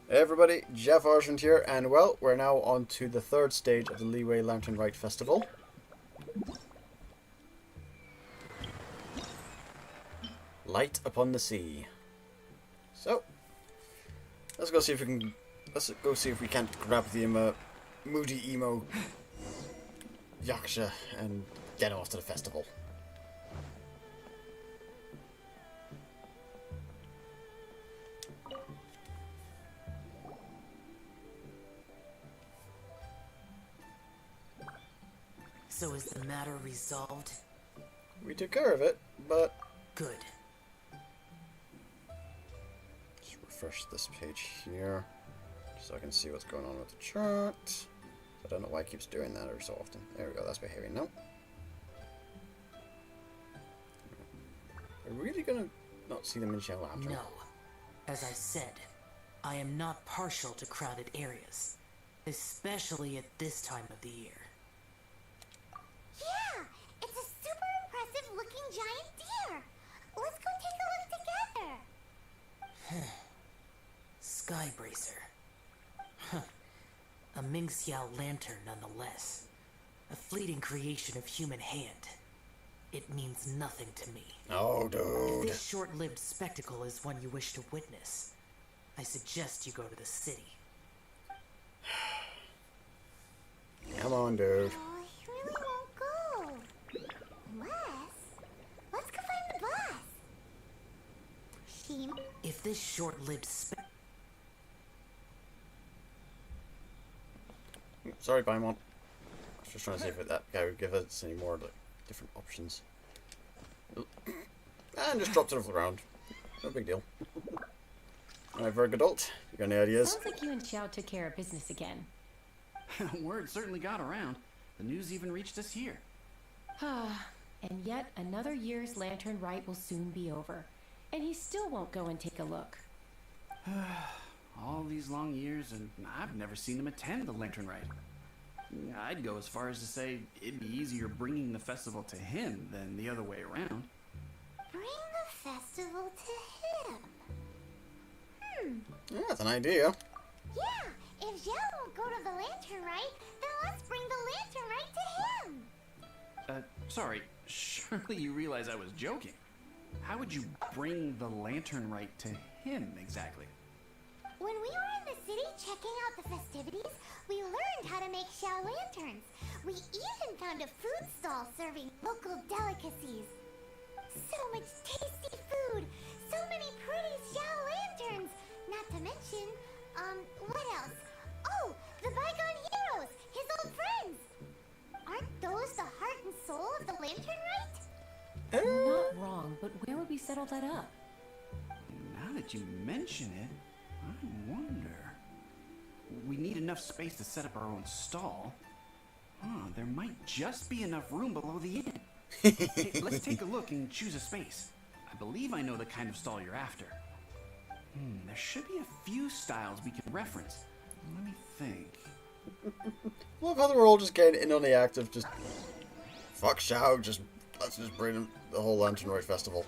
Hey everybody, JaffaArchfiend here, and well, we're now on to the third stage of the Lantern Rite Festival. Light upon the sea. So, let's go see if we can't grab the moody emo Yaksha and get off to the festival. So is the matter resolved? We took care of it, but... Good. Just refresh this page here, so I can see what's going on with the chart. I don't know why it keeps doing that every so often. There we go, that's behaving now. Are we really gonna not see them in Xiao Lantern? No. As I said, I am not partial to crowded areas, especially at this time of the year. Yeah, it's a super impressive looking giant deer. Let's go take a look together. Skybracer. Huh. A Ming Xiao lantern nonetheless. A fleeting creation of human hand. It means nothing to me. Oh, If dude. this short-lived spectacle is one you wish to witness, I suggest you go to the city. Come on, dude. Oh, he really won't go. Let's go find the bus. Sheem. If this short-lived Sorry, Paimon. I was just trying to see if that guy would give us any more like different options. And just dropped it off the ground. No big deal. Alright, Virg Adult, you got any ideas? Sounds like you and Xiao took care of business again. Word certainly got around. The news even reached us here. And yet another year's Lantern Rite will soon be over, and he still won't go and take a look. All these long years, and I've never seen him attend the Lantern Rite. I'd go as far as to say it'd be easier bringing the festival to him than the other way around. Bring the festival to him. Yeah, that's an idea. Yeah, if Xiao won't go to the Lantern Rite, then let's bring the Lantern Rite to him. Sorry, surely you realize I was joking. How would you bring the Lantern Rite to him exactly? When we were in the city checking out the festivities, we learned how to make Xiao lanterns. We even found a food stall serving local delicacies. So much tasty food, so many pretty Xiao lanterns. Not to mention, what else? Oh, the bygone heroes, his old friends. Aren't those the heart and soul of the Lantern Rite? You're not wrong, but where would we settle that up? Now that you mention it, I wonder. We need enough space to set up our own stall. There might just be enough room below the inn. Hey, let's take a look and choose a space. I believe I know the kind of stall you're after. There should be a few styles we can reference. Let me think. Love how they're all just getting in on the act of just... Fuck Xiao, let's just bring him the whole Lantern Rite Festival.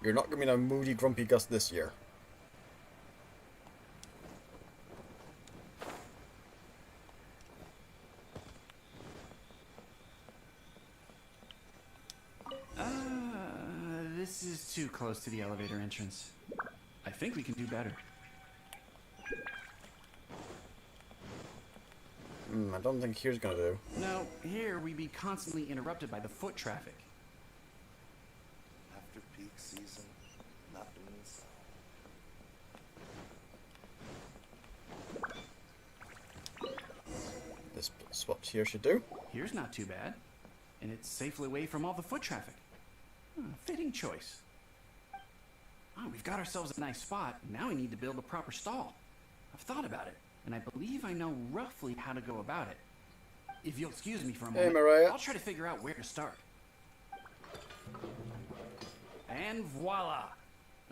You're not gonna be a moody, grumpy Gus this year. This is too close to the elevator entrance. I think we can do better. I don't think here's gonna do. No, here we'd be constantly interrupted by the foot traffic. After peak season, not doing so. This spot here should do. Here's not too bad. And it's safely away from all the foot traffic. Fitting choice. We've got ourselves a nice spot. Now we need to build a proper stall. I've thought about it, and I believe I know roughly how to go about it. If you'll excuse me for a moment, Hey, Mariah. I'll try to figure out where to start. And voila!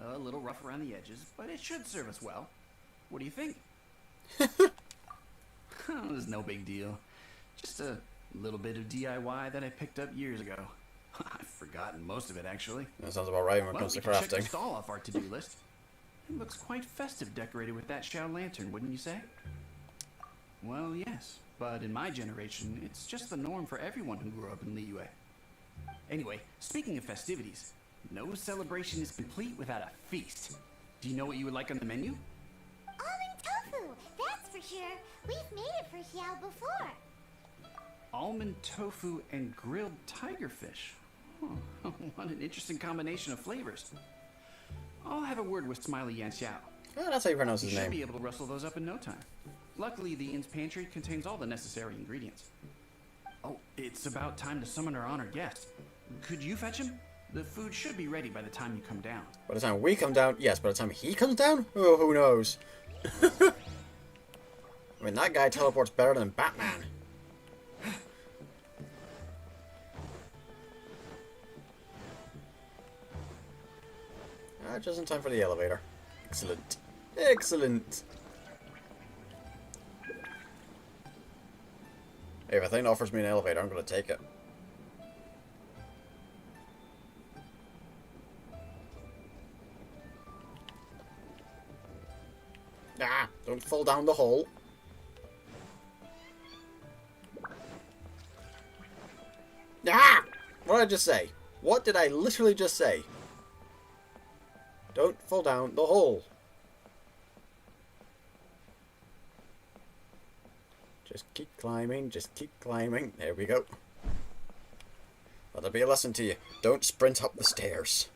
A little rough around the edges, but it should serve us well. What do you think? It's no big deal. Just a little bit of DIY that I picked up years ago. I've forgotten most of it, actually. That sounds about right when it Well, comes we to can check the crafting. stall off our to-do list. It looks quite festive decorated with that Xiao lantern, wouldn't you say? Well, yes, but in my generation, it's just the norm for everyone who grew up in Liyue. Anyway, speaking of festivities, no celebration is complete without a feast. Do you know what you would like on the menu? Almond tofu, that's for sure. We've made it for Xiao before. Almond tofu and grilled tigerfish. Huh. What an interesting combination of flavors. I'll have a word with Smiley and Xiao. Oh, that's how you pronounce You his should be name. able to rustle those up in no time. Luckily, the inn's pantry contains all the necessary ingredients. Oh, it's about time to summon our honored guest. Could you fetch him? The food should be ready by the time you come down. By the time we come down, yes. By the time he comes down, oh, who knows? I mean, that guy teleports better than Batman. Just in time for the elevator. Excellent. Excellent. Hey, if a thing offers me an elevator, I'm going to take it. Ah, don't fall down the hole. Ah! What did I just say? What did I literally just say? Don't fall down the hole. Just keep climbing, just keep climbing. There we go. That'll be a lesson to you. Don't sprint up the stairs.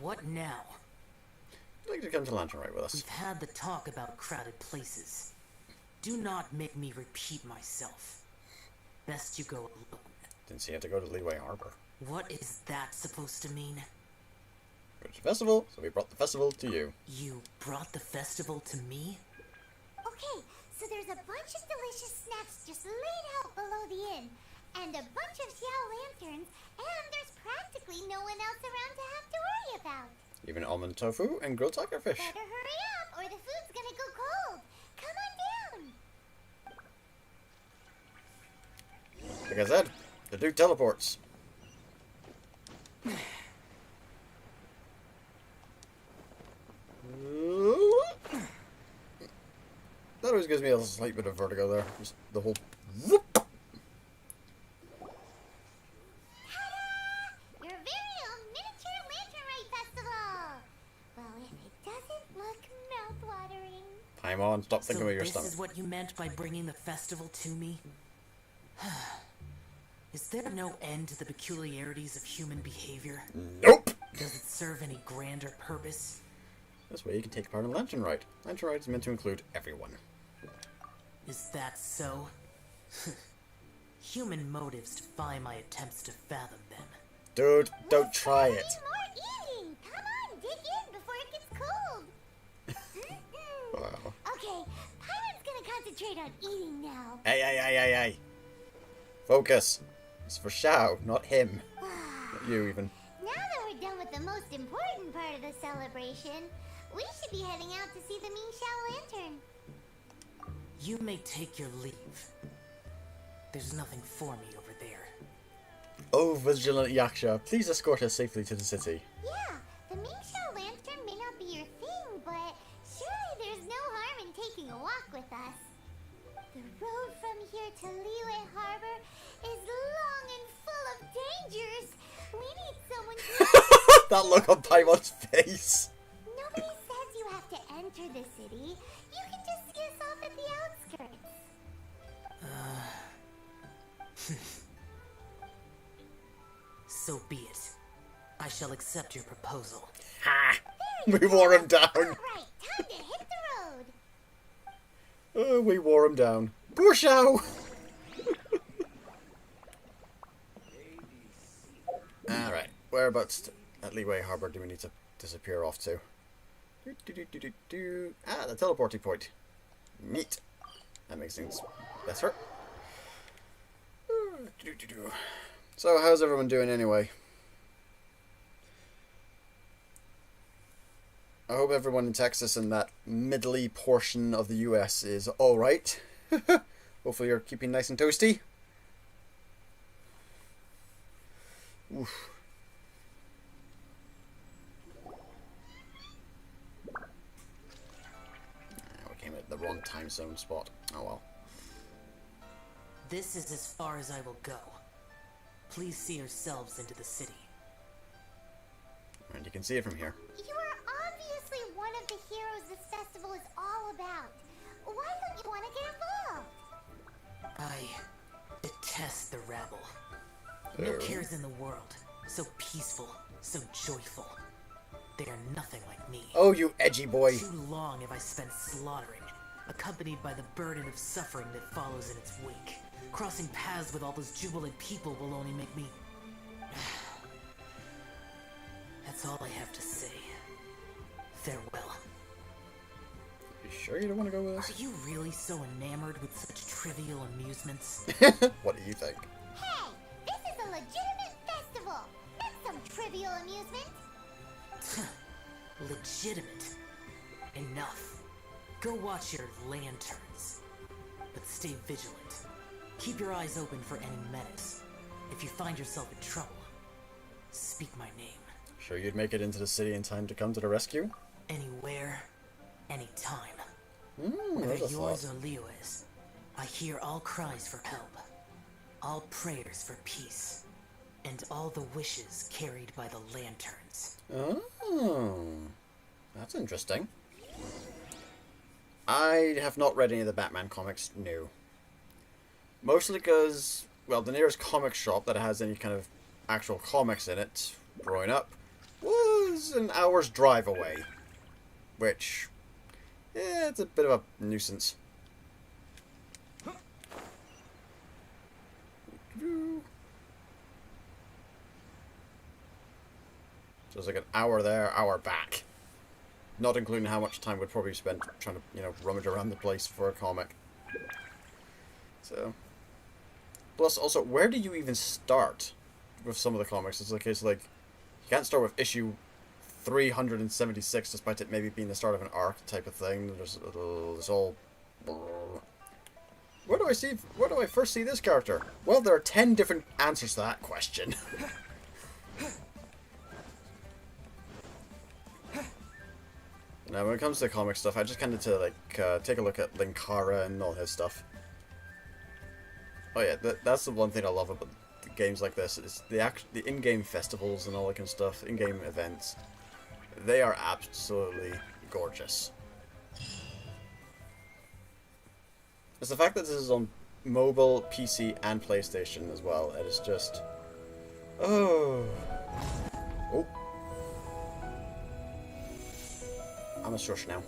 What now? I'd like to come to Lantern Rite with us. We've had the talk about crowded places. Do not make me repeat myself. Best you go alone. Didn't see you had to go to Liyue Harbor. What is that supposed to mean? Go to the festival, so we brought the festival to you. You brought the festival to me? Okay, so there's a bunch of delicious snacks just laid out below the inn, and a bunch of Xiao lanterns, and there's practically no one else around to have to worry about. Even almond tofu and grilled tigerfish. Better hurry up, or the food's gonna go cold. Come on down. Like I said, the Duke teleports. That always gives me a slight bit of vertigo there. Just the whole whoop. Ta-da! Your very own miniature Lantern Rite Festival! Well, if it doesn't look mouth-watering. Time on, stop So thinking with your this stomach. is what you meant by bringing the festival to me? Is there no end to the peculiarities of human behavior? Nope! Does it serve any grander purpose? This way you can take part in Lantern Rite. Lantern Rite is meant to include everyone. Is that so? Human motives defy my attempts to fathom them. Dude, don't try it. More eating! Come on, dig in before it gets cold. Wow. Okay, Paimon's gonna concentrate on eating now. Hey. Focus. It's for Xiao, not him. Not you, even. Now that we're done with the most important part of the celebration, we should be heading out to see the mean Xiao lantern. You may take your leave. There's nothing for me over there. Oh, vigilant Yaksha, please escort us safely to the city. Yeah, the mean Xiao lantern may not be your thing, but surely there's no harm in taking a walk with us. The road from here to Liyue Harbor is long and full of dangers. We need someone to... That look on Paimon's face. Nobody says you have to enter the city. You can just see us off at the outskirts. So be it. I shall accept your proposal. Ha! We wore him down. Alright, time to hit the road. Oh, we wore him down. Poor Xiao! Alright, whereabouts at Liyue Harbor do we need to disappear off to? Ah, the teleporting point. Neat. That makes things better. So, how's everyone doing anyway? I hope everyone in Texas and that middly portion of the US is alright. Hopefully you're keeping nice and toasty. Oof. time zone spot. Oh well. This is as far as I will go. Please see yourselves into the city. And you can see it from here. You are obviously one of the heroes this festival is all about. Why don't you want to get involved? I detest the rabble. No cares in the world. So peaceful, so joyful. They are nothing like me. Oh, you edgy boy. Too long have I spent slaughtering, accompanied by the burden of suffering that follows in its wake. Crossing paths with all those jubilant people will only make me... That's all I have to say. Farewell. You sure you don't want to go with us? Are you really so enamored with such trivial amusements? What do you think? Hey, this is a legitimate festival, not some trivial amusement. Legitimate. Enough. Go watch your lanterns. But stay vigilant. Keep your eyes open for any menace. If you find yourself in trouble, speak my name. Sure you'd make it into the city in time to come to the rescue? Anywhere, anytime. Whether Whether yours or Liyue's, I hear all cries for help, all prayers for peace, and all the wishes carried by the lanterns. Oh, that's interesting. I have not read any of the Batman comics, no. Mostly because, well, the nearest comic shop that has any kind of actual comics in it, growing up, was an hour's drive away. Which, yeah, it's a bit of a nuisance. So it's like an hour there, hour back. Not including how much time we'd probably spend trying to, you know, rummage around the place for a comic. So. Plus, also, where do you even start with some of the comics? It's a case like, you can't start with issue 376, despite it maybe being the start of an arc type of thing. There's all... Where do I first see this character? Well, there are 10 different answers to that question. Now, when it comes to comic stuff, I just kind of to like take a look at Linkara and all his stuff. Oh yeah, that's the one thing I love about games like this is the in-game festivals and all that kind of stuff, in-game events. They are absolutely gorgeous. It's the fact that this is on mobile, PC, and PlayStation as well. It is just... Oh. I'm a shush now.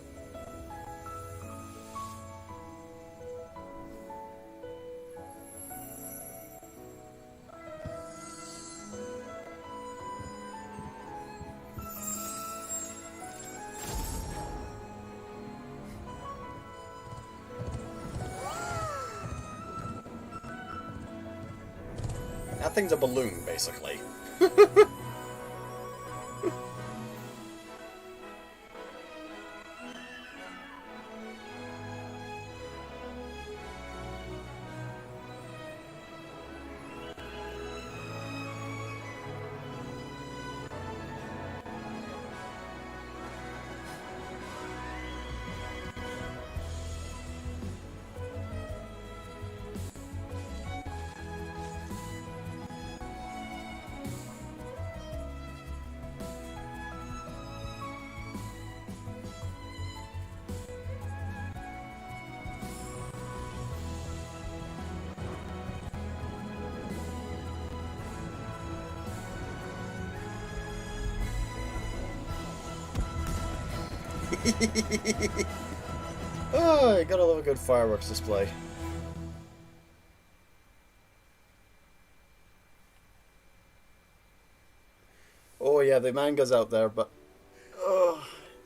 That thing's a balloon, basically. Oh, you gotta love a good fireworks display. Oh yeah, the manga's out there, but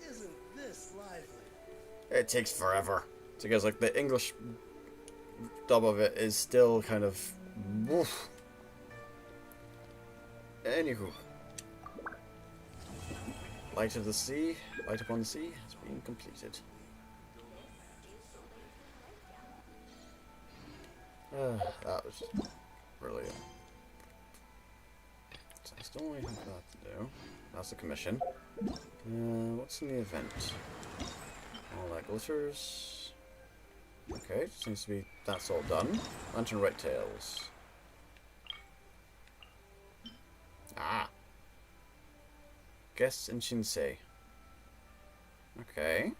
Isn't this lively? it takes forever. So guys, like the English dub of it is still kind of woof. Anywho. Light of the Sea, Light Upon the Sea has been completed. That was brilliant. So I still only have that to do. That's the commission. What's in the event? All that glitters. Okay, seems to be that's all done. Lantern Rite Tales. Ah. Guests in Shinsei. Okay.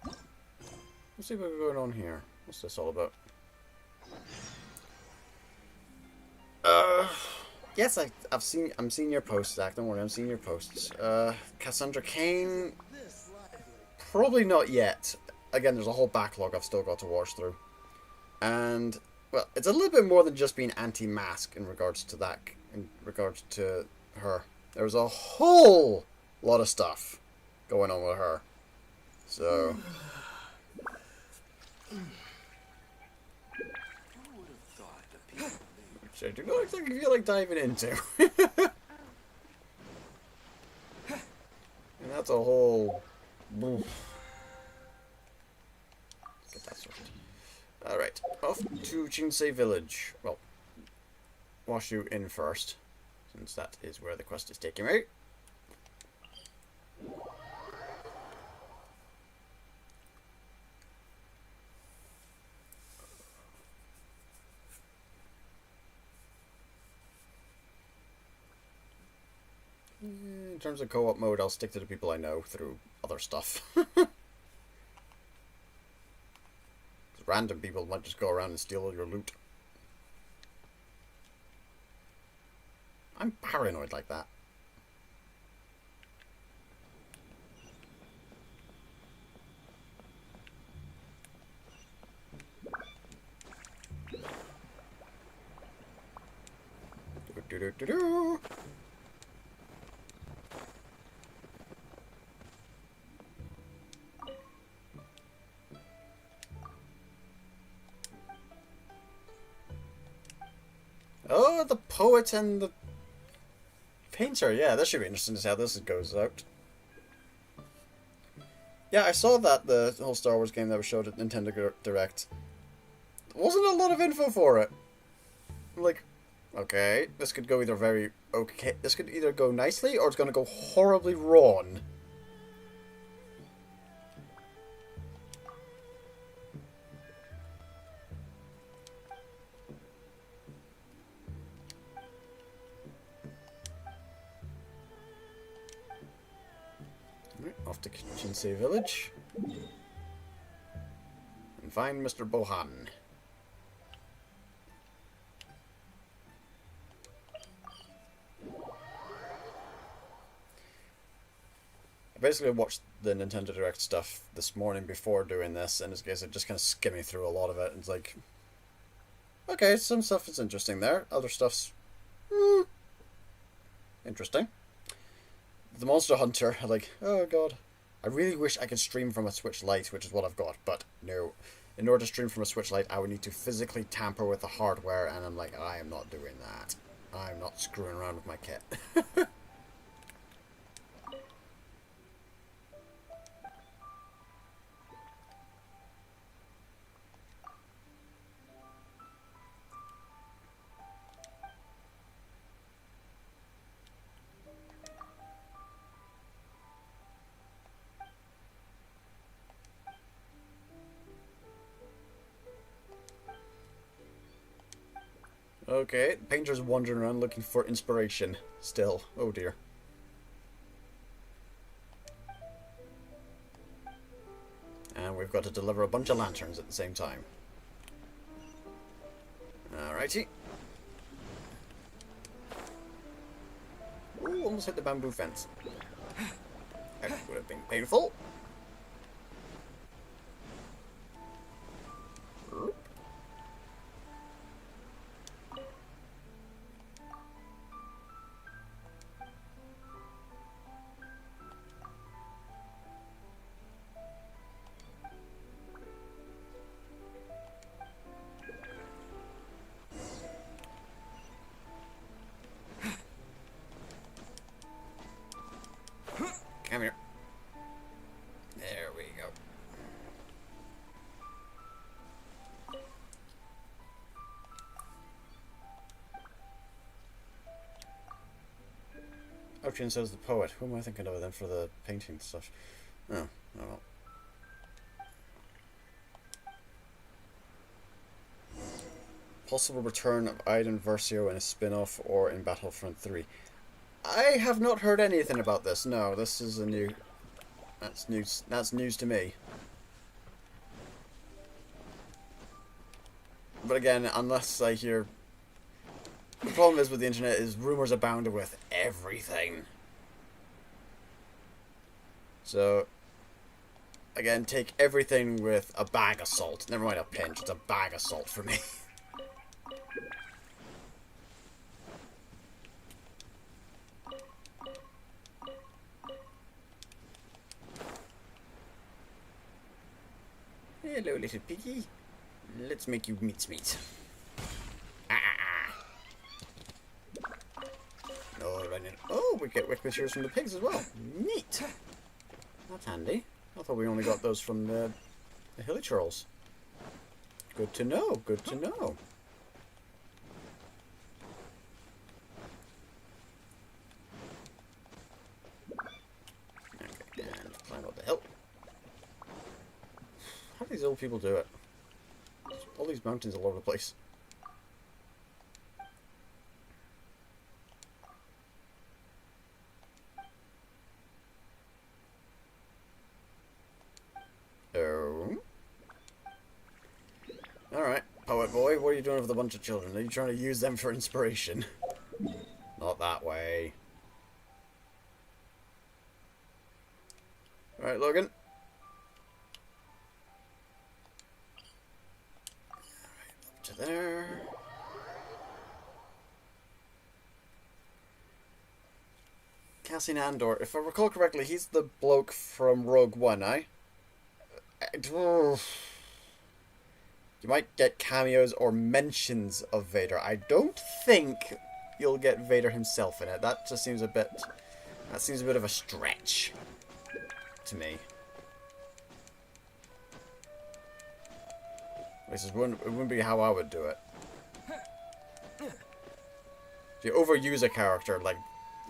Let's see what's going on here. What's this all about? Yes, I'm seeing your posts, Zach. Don't worry, I'm seeing your posts. Cassandra Kane. Probably not yet. Again, there's a whole backlog I've still got to watch through. And, well, it's a little bit more than just being anti-mask in regards to that, in regards to her. There's a whole lot of stuff going on with her. So... which I do not exactly feel like diving into. And that's a whole... Get that sorted. Alright, off to Shinsei Village. Well, Washu in first, since that is where the quest is taking me. In terms of co-op mode, I'll stick to the people I know through other stuff. Random people might just go around and steal all your loot. I'm paranoid like that. Do-do-do-do-do. Oh, the poet and the painter. Yeah, that should be interesting to see how this goes out. Yeah, I saw that, the whole Star Wars game that was showed at Nintendo Direct. There wasn't a lot of info for it. Like, okay, this could go either very okay. This could either go nicely or it's going to go horribly wrong. Off to Shinsei Village and find Mr. Bohan. I basically watched the Nintendo Direct stuff this morning before doing this, and as guys, I'm just kind of skimming through a lot of it, and it's like, okay, some stuff is interesting there, other stuff's interesting. The Monster Hunter, like, oh god. I really wish I could stream from a Switch Lite, which is what I've got, but no. In order to stream from a Switch Lite, I would need to physically tamper with the hardware, and I'm like, I am not doing that. I'm not screwing around with my kit. Okay, painter's wandering around looking for inspiration. Still. Oh dear. And we've got to deliver a bunch of lanterns at the same time. Alrighty. Ooh, almost hit the bamboo fence. That would have been painful. Come here. There we go. Ocean says the poet. Who am I thinking of then for the painting stuff? Oh, oh well. Possible return of Aiden Versio in a spin-off or in Battlefront 3. I have not heard anything about this. No, this is a new... That's news. That's news to me. But again, unless I hear... The problem is with the internet is rumors abound with everything. So, again, take everything with a bag of salt. Never mind a pinch, it's a bag of salt for me. Hello, little piggy. Let's make you meat. Oh, right in. Oh, we get witnesses from the pigs as well. Neat. That's handy. I thought we only got those from the hilly churls. Good to know. Good to know. Okay, and climb up the hill. How do these old people do it? All these mountains all over the place. Oh. Alright, poet boy, what are you doing with a bunch of children? Are you trying to use them for inspiration? Not that way. Alright, Logan. To there. Cassian Andor, if I recall correctly, he's the bloke from Rogue One, eh? You might get cameos or mentions of Vader. I don't think you'll get Vader himself in it. That just seems a bit... That seems a bit of a stretch to me. This it wouldn't be how I would do it. If you overuse a character like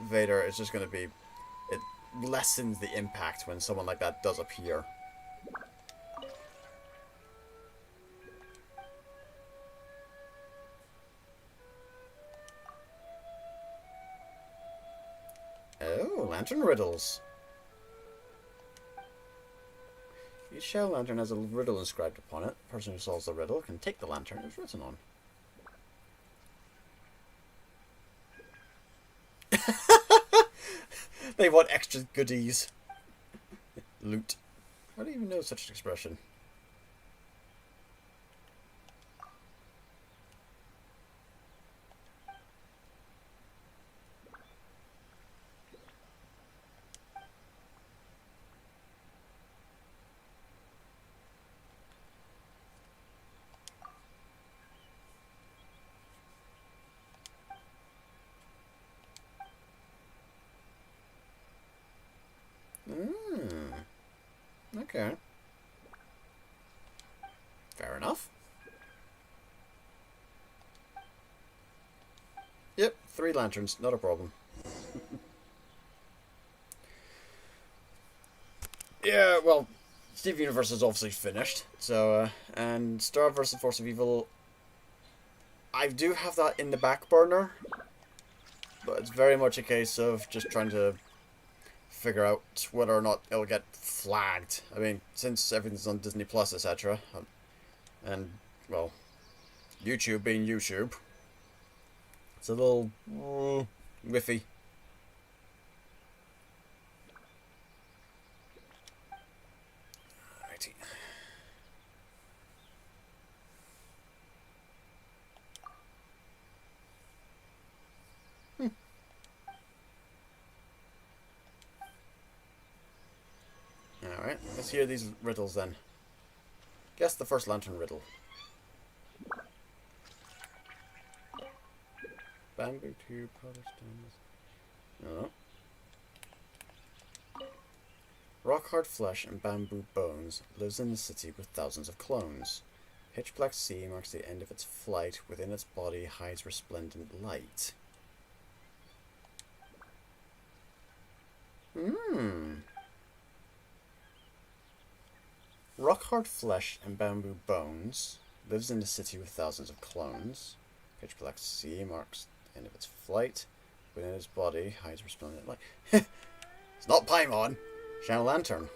Vader, it's just going to be... It lessens the impact when someone like that does appear. Oh, lantern riddles. Each Xiao lantern has a riddle inscribed upon it. The person who solves the riddle can take the lantern it's written on. They want extra goodies. Loot. I don't even know such an expression. Okay. Fair enough. Yep, 3 lanterns, not a problem. Yeah, well, Steve Universe is obviously finished, so, and Star vs. Force of Evil, I do have that in the back burner, but it's very much a case of just trying to figure out whether or not it'll get flagged. I mean, since everything's on Disney Plus, etc., and, well, YouTube being YouTube, it's a little whiffy. Alrighty. Alright, let's hear these riddles then. Guess the first lantern riddle. Bamboo tube, powder stones. No. Rock hard flesh and bamboo bones, lives in the city with thousands of clones. Pitch black sea marks the end of its flight. Within its body hides resplendent light. Rock hard flesh and bamboo bones Lives in a city with thousands of clones. Pitch black sea marks the end of its flight. Within its body hides resplendent light. It's not Paimon. Xiao Lantern.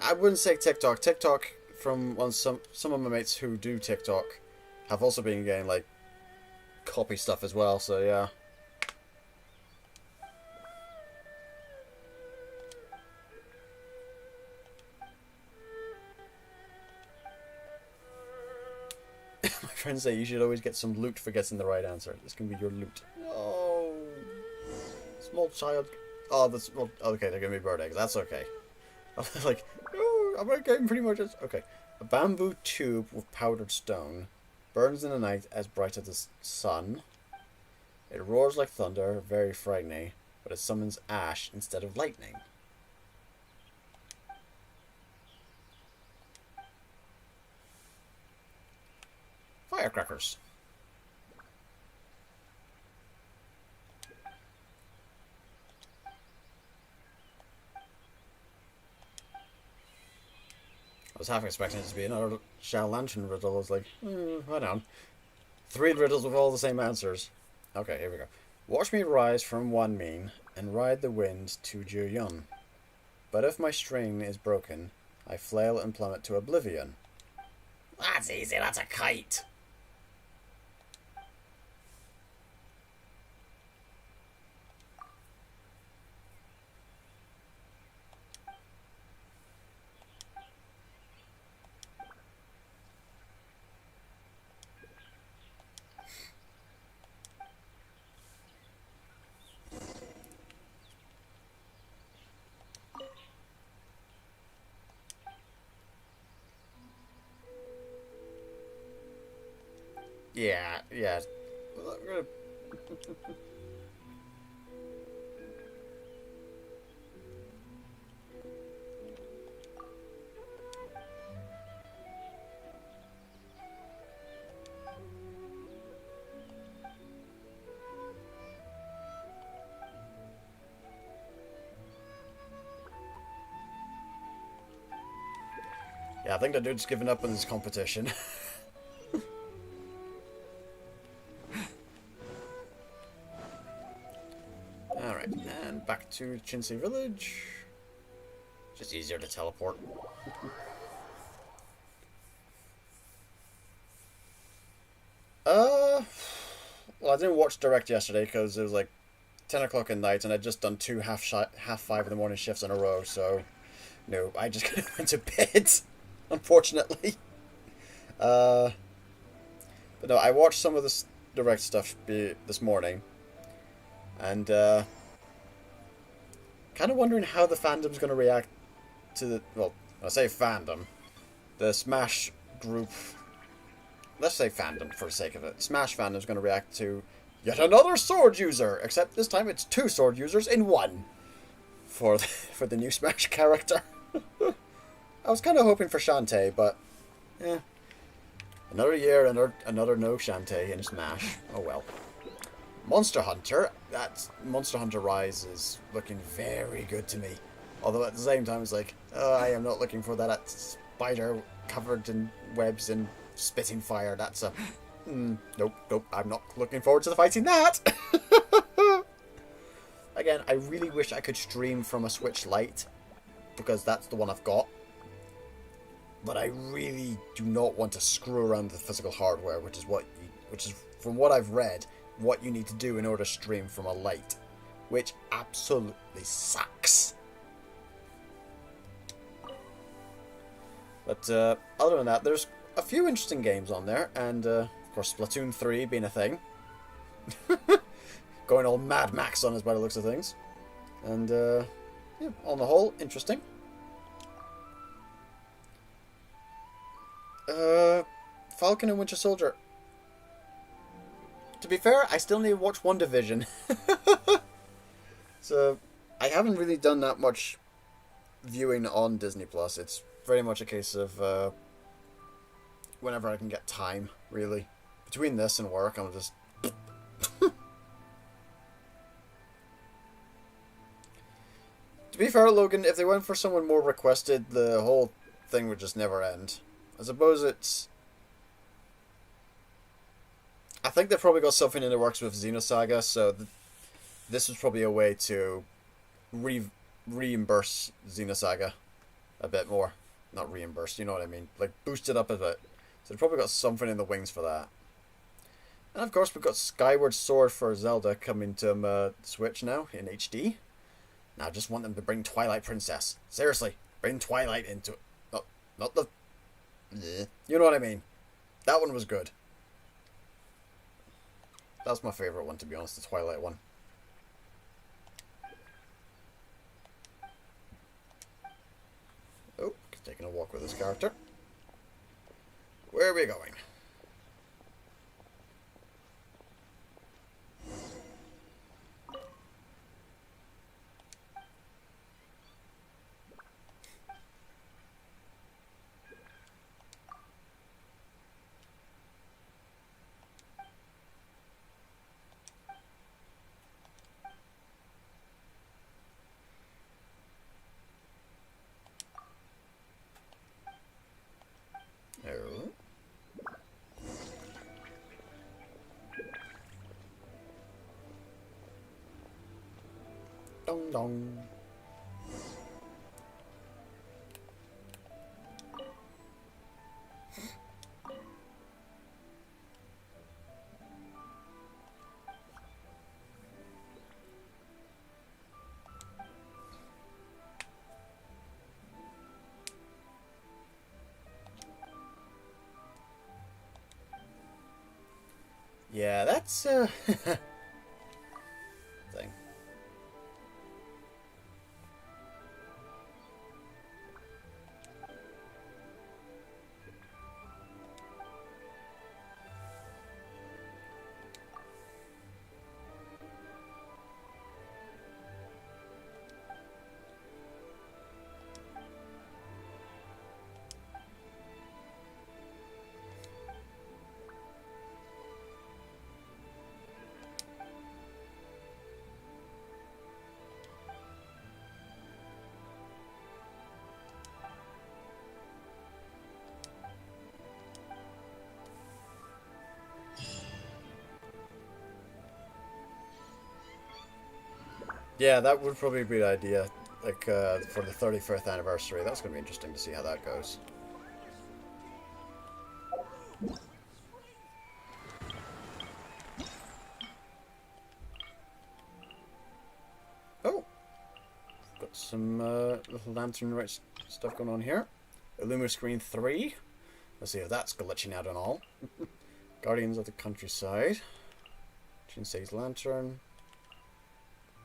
I wouldn't say TikTok. TikTok, from some of my mates who do TikTok, have also been getting like copy stuff as well. So yeah. My friends say you should always get some loot for guessing the right answer. This can be your loot. Oh, small child. Oh, that's well, okay. They're gonna be bird eggs. That's okay. Like, oh, I'm getting pretty much. Okay, a bamboo tube with powdered stone burns in the night as bright as the sun. It roars like thunder, very frightening, but it summons ash instead of lightning. Firecrackers. I was half expecting it to be another Xiao Lantern riddle. I was like, hold on. 3 riddles with all the same answers. Okay, here we go. Watch me rise from one mean and ride the wind to Juyun. But if my string is broken, I flail and plummet to oblivion. That's easy, that's a kite. Yeah. Yeah, I think the dude's given up on this competition. Alright, and back to Chinsei Village. Just easier to teleport. Well, I didn't watch Direct yesterday because it was like 10 o'clock at night and I'd just done 2 half 5 in the morning shifts in a row, so no, I just kind of went to bed, unfortunately. But no, I watched some of this Direct stuff this morning, and kind of wondering how the fandom's going to react to the, well, I say fandom, the Smash group, let's say fandom for the sake of it. Smash fandom's going to react to yet another sword user, except this time it's 2 sword users in 1 for the new Smash character. I was kind of hoping for Shantae, but yeah, another year, another no Shantae in Smash. Oh well. Monster Hunter, that Monster Hunter Rise is looking very good to me. Although at the same time, it's like, I am not looking for that spider covered in webs and spitting fire. That's a... nope, I'm not looking forward to fighting that. Again, I really wish I could stream from a Switch Lite, because that's the one I've got. But I really do not want to screw around with the physical hardware, which is from what I've read, what you need to do in order to stream from a Lite, which absolutely sucks. But other than that, there's a few interesting games on there, and of course Splatoon 3 being a thing. Going all Mad Max on us by the looks of things. And yeah, on the whole, interesting. Falcon and Winter Soldier. To be fair, I still need to watch WandaVision. So, I haven't really done that much viewing on Disney Plus. It's very much a case of whenever I can get time, really. Between this and work, I'm just... To be fair, Logan, if they went for someone more requested, the whole thing would just never end. I suppose it's... I think they've probably got something in the works with Xenosaga, so this was probably a way to reimburse Xenosaga a bit more. Not reimburse, you know what I mean. Like, boost it up a bit. So they've probably got something in the wings for that. And of course, we've got Skyward Sword for Zelda coming to Switch now in HD. Now, I just want them to bring Twilight Princess. Seriously, bring Twilight into it. Not the... You know what I mean. That one was good. That's my favourite one, to be honest, the Twilight one. Oh, taking a walk with this character. Where are we going? Oh. Dong dong. Yeah, that's thing. Yeah, that would probably be the idea. Like, for the 35th anniversary. That's going to be interesting to see how that goes. Oh! Got some little Lantern Rite stuff going on here. Illumina Screen 3. Let's see if that's glitching out and all. Guardians of the Countryside. Jinsei's Lantern.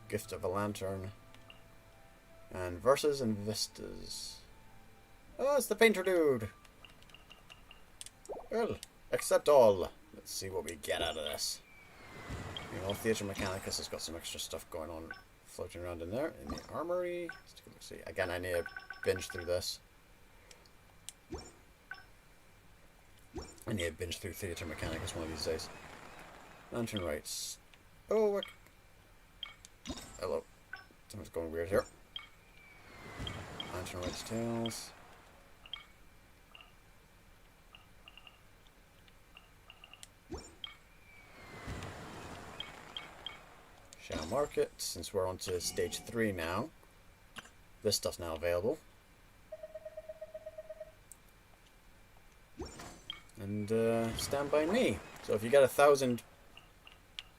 Gift of a Lantern. And Verses and Vistas. Oh, it's the painter dude! Well, accept all. Let's see what we get out of this. You know, Theatre Mechanicus has got some extra stuff going on floating around in there. In the armory. Let's take a look. See. Again, I need to binge through this. I need to binge through Theatre Mechanicus one of these days. Lantern Rites. Oh, what? Hello. Something's going weird here. Lantern Rites Tales. Xiao Market, since we're on to stage 3 now. This stuff's now available. And Stand By Me. So if you get 1,000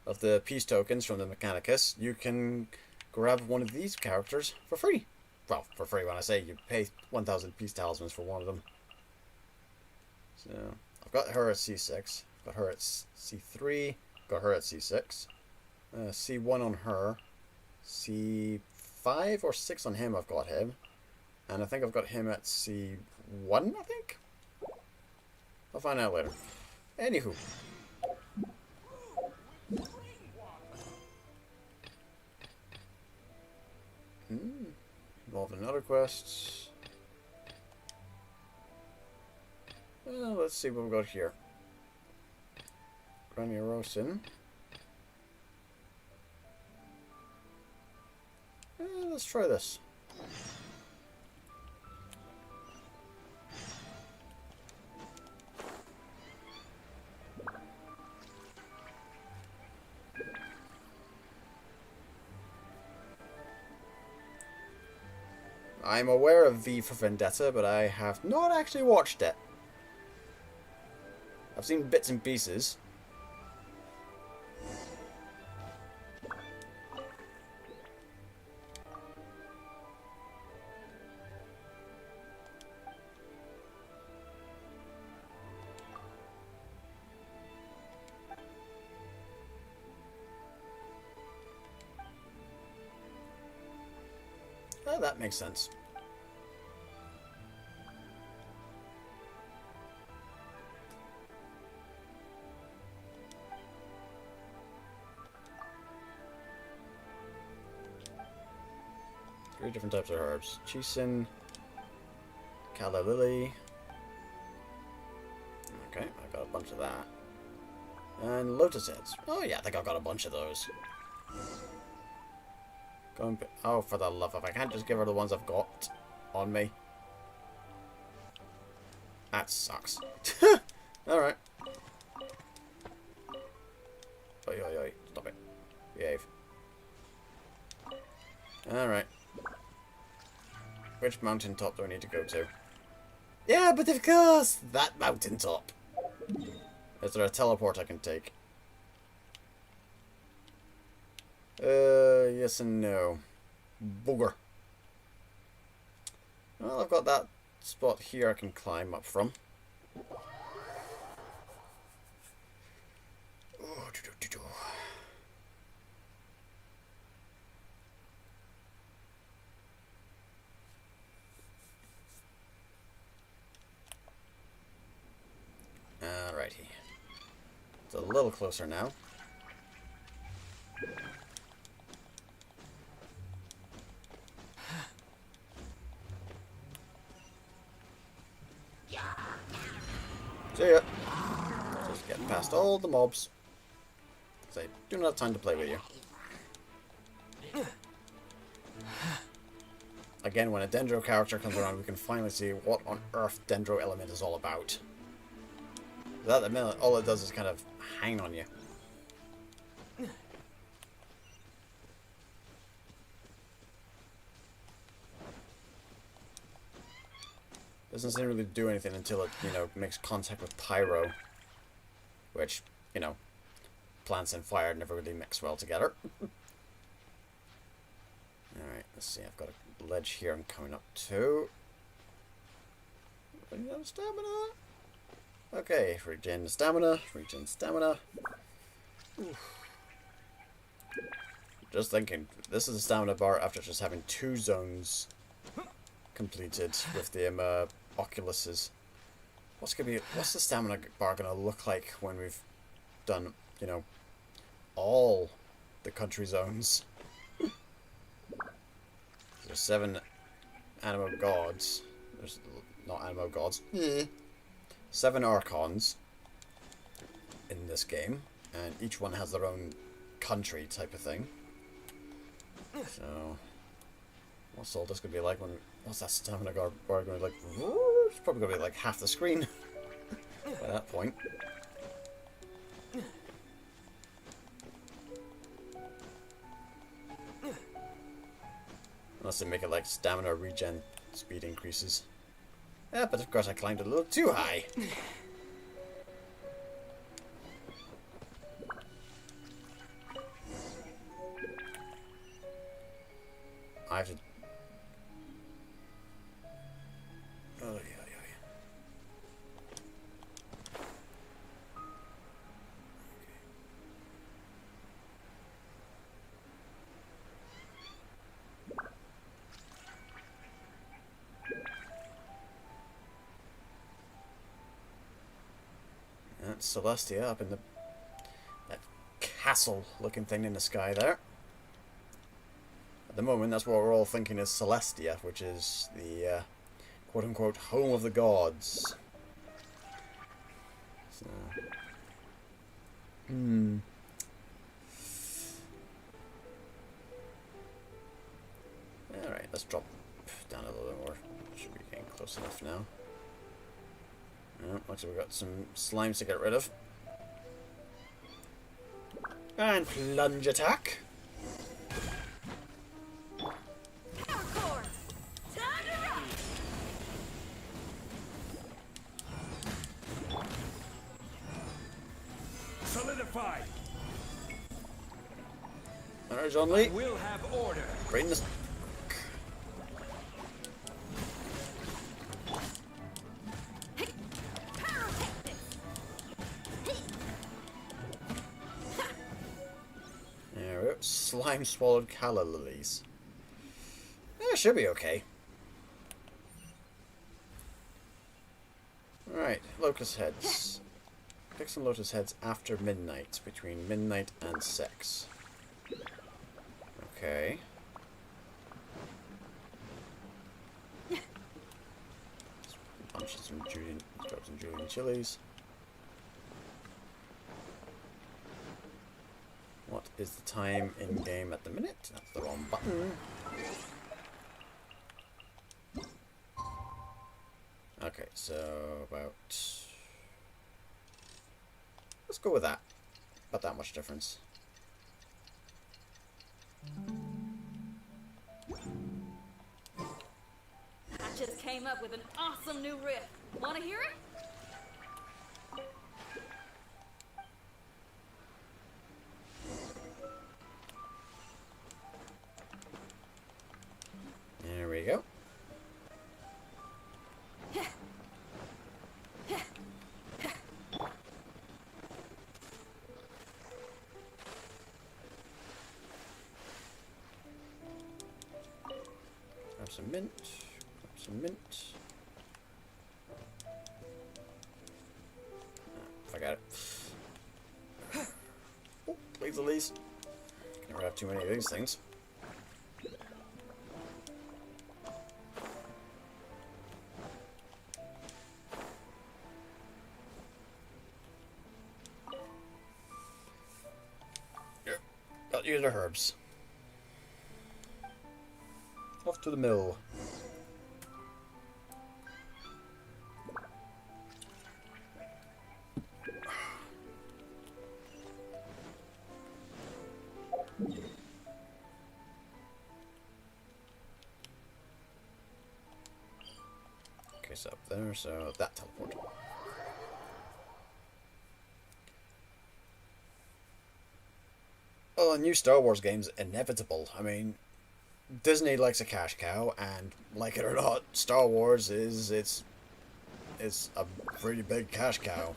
of the peace tokens from the Mechanicus, you can grab one of these characters for free. Well, for free when I say you pay 1,000 peace talismans for one of them. So, I've got her at C6, got her at C3, got her at C6, C1 on her, C5 or 6 on him, I've got him, and I think I've got him at C1, I think? I'll find out later. Anywho. Involved in other quests. Let's see what we've got here. Granny Rosin. Let's try this. I'm aware of V for Vendetta, but I have not actually watched it. I've seen bits and pieces. Oh, that makes sense. Three different types of herbs. Chisin, Calla Lily. Okay, I got a bunch of that. And lotus heads. Oh yeah, I think I got a bunch of those. Oh, for the love of... I can't just give her the ones I've got on me. That sucks. Alright. Oi, oi, oi. Stop it. Behave. Alright. Which mountaintop do I need to go to? Yeah, but of course! That mountaintop! Is there a teleport I can take? Yes and no. Booger. Well, I've got that spot here I can climb up from. Alrighty. It's a little closer now. See ya. Just getting past all the mobs. I do not have time to play with you. Again, when a Dendro character comes around, we can finally see what on earth Dendro element is all about. At the minute, all it does is kind of hang on you. Doesn't seem to really do anything until it, you know, makes contact with pyro. Which, you know, plants and fire never really mix well together. Alright, let's see. I've got a ledge here I'm coming up to. Running out of stamina. Okay, regen stamina, regen stamina. Oof. Just thinking, this is a stamina bar after just having 2 zones completed with the oculuses. What's the stamina bar gonna look like when we've done, you know, all the country zones? There's 7 animo gods. There's not animo gods. 7 archons in this game, and each one has their own country type of thing. So, what's all this gonna be like when? What's that stamina bar going to be like? It's probably gonna be like half the screen by that point. Unless they make it like stamina regen speed increases. Yeah, but of course I climbed a little too high. I have to... Oh, yeah. That's Celestia up in that castle-looking thing in the sky there. At the moment, that's what we're all thinking is Celestia, which is the quote-unquote home of the gods. So, Alright, let's drop down a little bit more. Should be getting close enough now. Looks like we've got some slimes to get rid of. And plunge attack. Power core. Time fortified. Alright, John Lee. We'll have order. Bring this. There we go. Slime swallowed calla lilies. That should be okay. Alright, locust heads. Pick some lotus heads after midnight, between midnight and 6. Okay. Bunch of some Julian, drop some Julian chilies. What is the time in game at the minute? That's the wrong button. Okay, so about... Let's go with that. About that much difference. I just came up with an awesome new riff. Want to hear it? There we go. Grab some mint. Grab some mint. I got it. Oh, please, Elise. Can never have too many of these things. Got you the herbs. Off to the mill. Okay, so up there, so that teleport. Well, a new Star Wars game's inevitable. I mean, Disney likes a cash cow, and like it or not, Star Wars is it's a pretty big cash cow.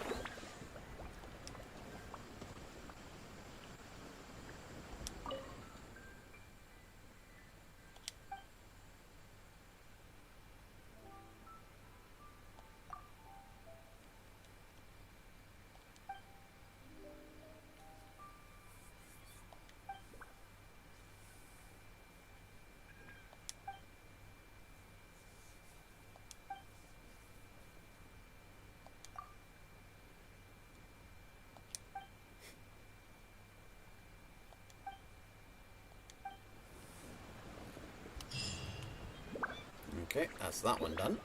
Okay, that's that one done.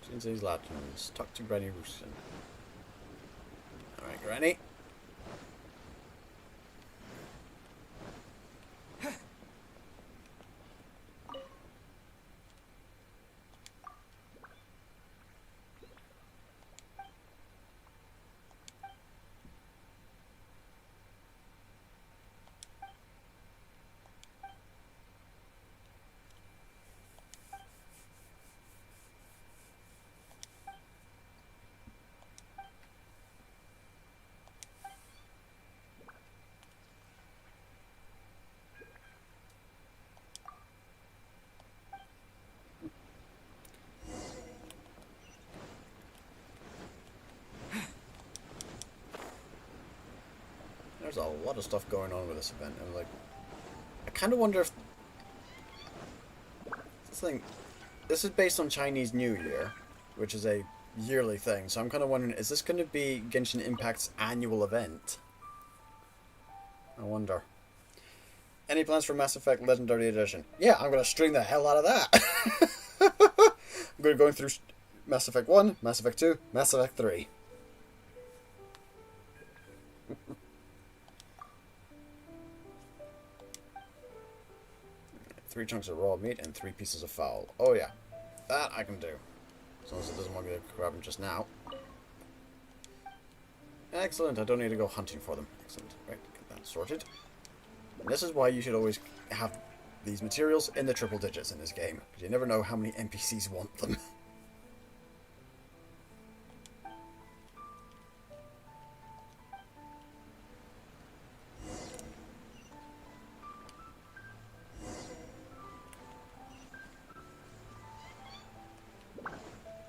Change these lanterns. Talk to Granny Rooston. Alright, Granny. There's a lot of stuff going on with this event. I'm like, I kind of wonder if this thing. This is based on Chinese New Year, which is a yearly thing. So I'm kind of wondering, is this going to be Genshin Impact's annual event? I wonder. Any plans for Mass Effect Legendary Edition? Yeah, I'm going to string the hell out of that. I'm going to go through Mass Effect 1, Mass Effect 2, Mass Effect 3. 3 chunks of raw meat and 3 pieces of fowl. Oh yeah, that I can do. As long as it doesn't want me to grab them just now. Excellent, I don't need to go hunting for them. Excellent. Right, get that sorted. And this is why you should always have these materials in the triple digits in this game, because you never know how many NPCs want them.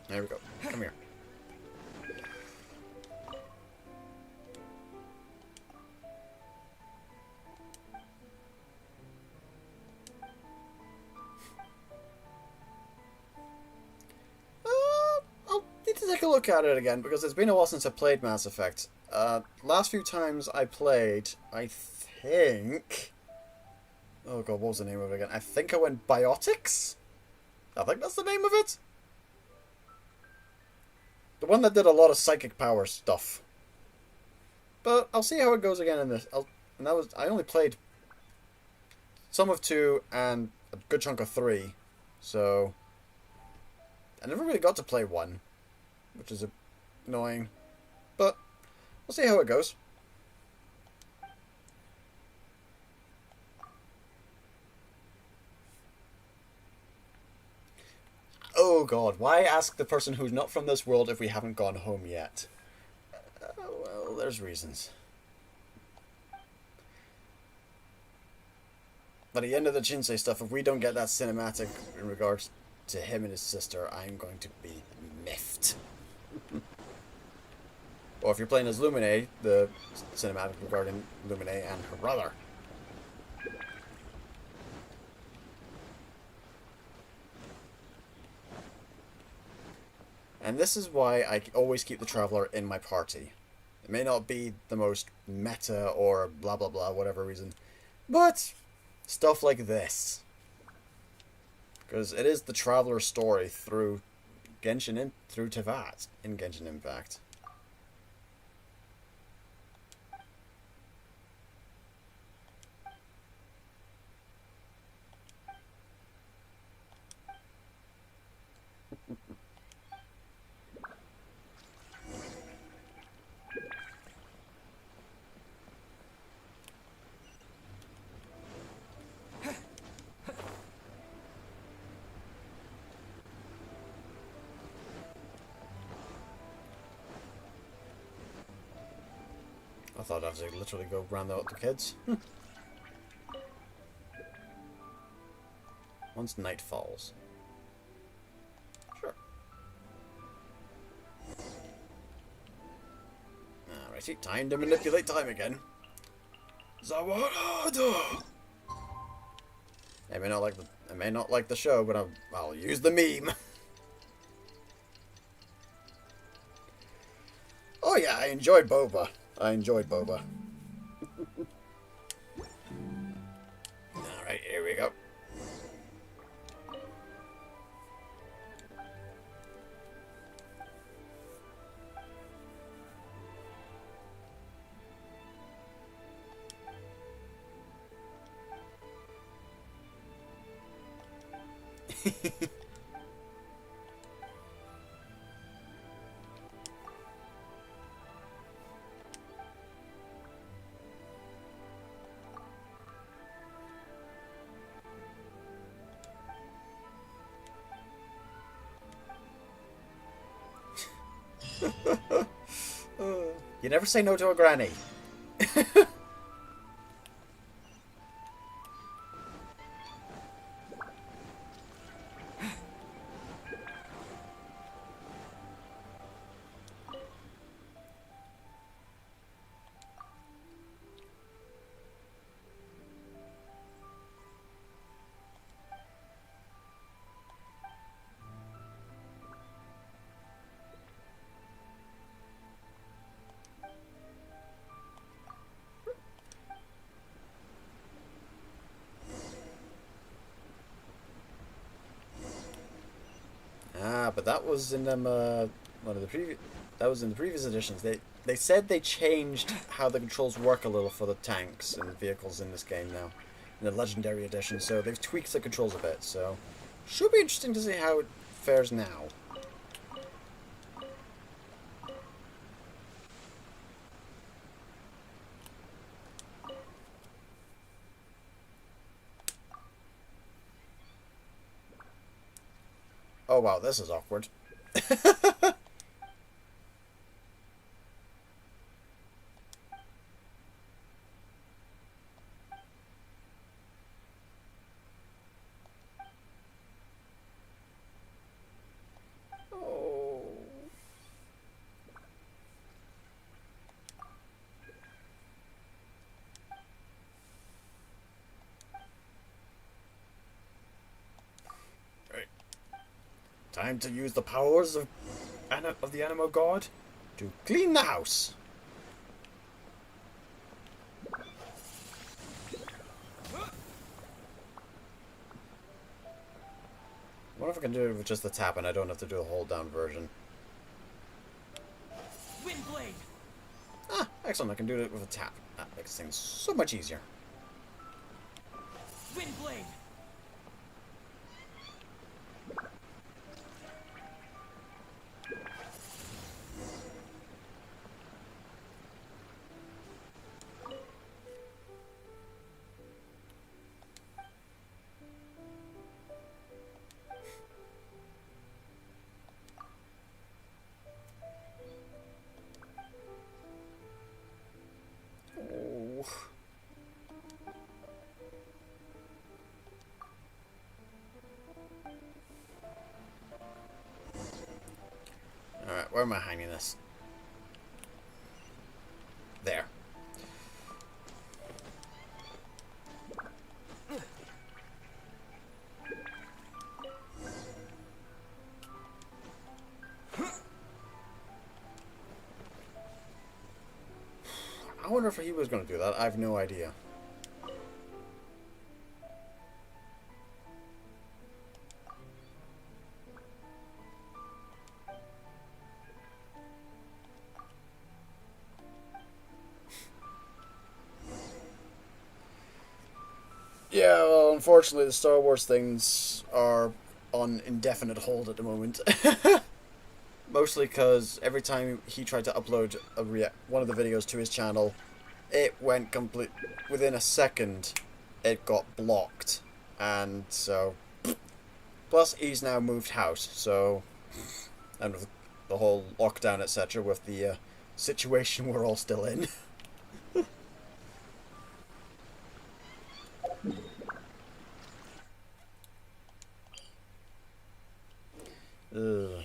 There we go. Come here. I'll need to take a look at it again, because it's been a while since I played Mass Effect. Last few times I played, I think... Oh god, what was the name of it again? I think I went Biotics? I think that's the name of it. The one that did a lot of psychic power stuff. But I'll see how it goes again in this. I only played some of 2 and a good chunk of 3. So I never really got to play 1, which is annoying. But we'll see how it goes. Oh god, why ask the person who's not from this world if we haven't gone home yet? Well, there's reasons. But at the end of the Jinsei stuff, if we don't get that cinematic in regards to him and his sister, I'm going to be miffed. Or if you're playing as Illuminate, the cinematic regarding Illuminate and her brother. And this is why I always keep the Traveler in my party. It may not be the most meta or blah blah blah, whatever reason, but stuff like this. Because it is the Traveler story through through Tevat in Genshin Impact. I thought I'd have to literally go round out the kids. Once night falls. Sure. Alrighty, time to manipulate time again. Zawarado! I may not like the show, but I'll use the meme. Oh yeah, I enjoyed Boba. Alright, here we go. You never say no to a granny. But that was in them one of the previous. That was in the previous editions. They said they changed how the controls work a little for the tanks and vehicles in this game now, in the Legendary Edition. So they've tweaked the controls a bit. So should be interesting to see how it fares now. Oh wow, this is awkward. Oh. Right. Time to use the powers of the Animo God to clean the house. I wonder if I can do it with just the tap and I don't have to do a hold down version. Windblade. Ah, excellent, I can do it with a tap. That makes things so much easier. Windblade. Oh. Alright, where am I hanging this? There. I wonder if he was going to do that. I have no idea. Yeah, well, unfortunately, the Star Wars things are on indefinite hold at the moment. Mostly because every time he tried to upload one of the videos to his channel, it went complete. Within a second, it got blocked, and so. Plus, he's now moved house, so, and with the whole lockdown, etc., with the situation we're all still in. Ugh.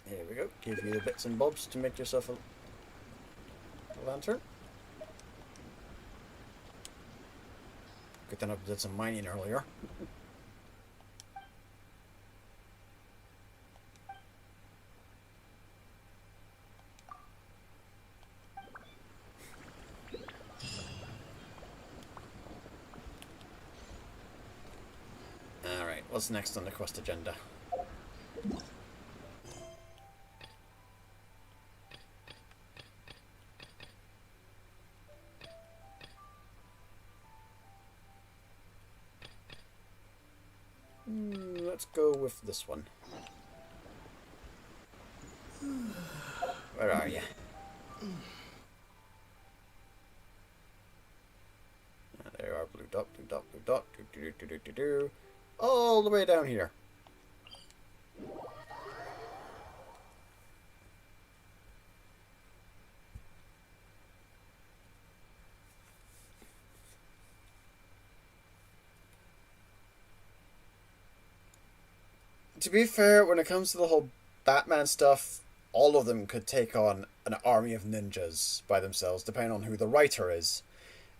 Here we go. Give you the bits and bobs to make yourself a lantern. Good thing I did some mining earlier. Alright, what's next on the quest agenda? Let's go with this one. Where are you? There you are, blue dot, blue dot, blue dot, do. All the way down here. To be fair, when it comes to the whole Batman stuff, all of them could take on an army of ninjas by themselves, depending on who the writer is.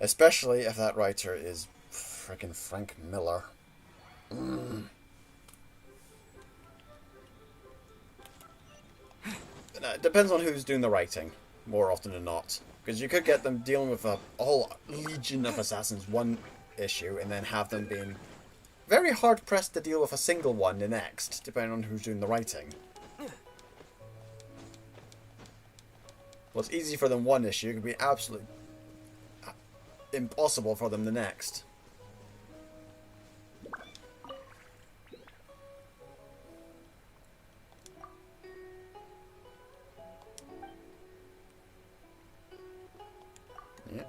Especially if that writer is frickin' Frank Miller. And it depends on who's doing the writing, more often than not. Because you could get them dealing with a whole legion of assassins one issue, and then have them being very hard-pressed to deal with a single one the next, depending on who's doing the writing. What's easy for them one issue could be absolutely impossible for them the next. Yeah.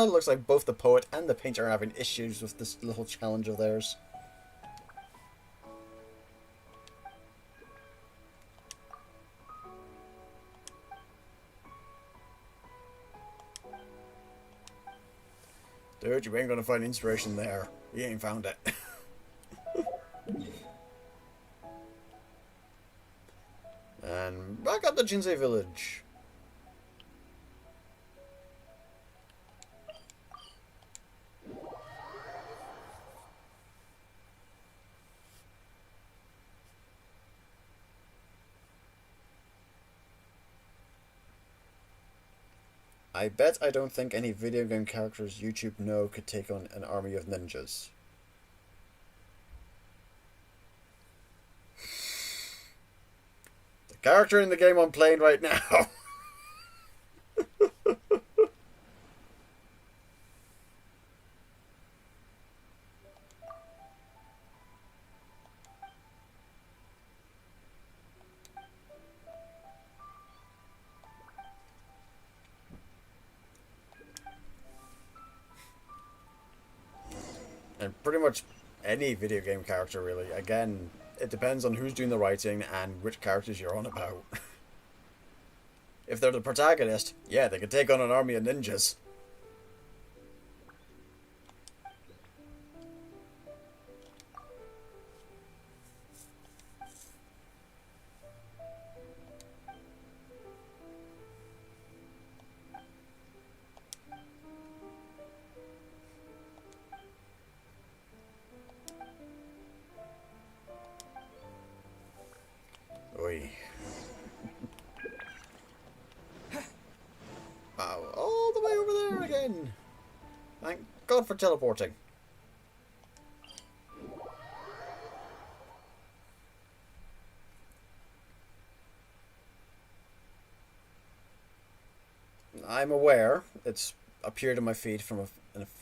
Looks like both the poet and the painter are having issues with this little challenge of theirs. Dude, you ain't gonna find inspiration there. You ain't found it. And back at the Jinsei village. I bet I don't think any video game characters YouTube know could take on an army of ninjas. The character in the game I'm playing right now. And pretty much any video game character, really. Again, it depends on who's doing the writing and which characters you're on about. If they're the protagonist, yeah, they could take on an army of ninjas. Oi. Wow, all the way over there again. Thank God for teleporting. I'm aware it's appeared in my feed from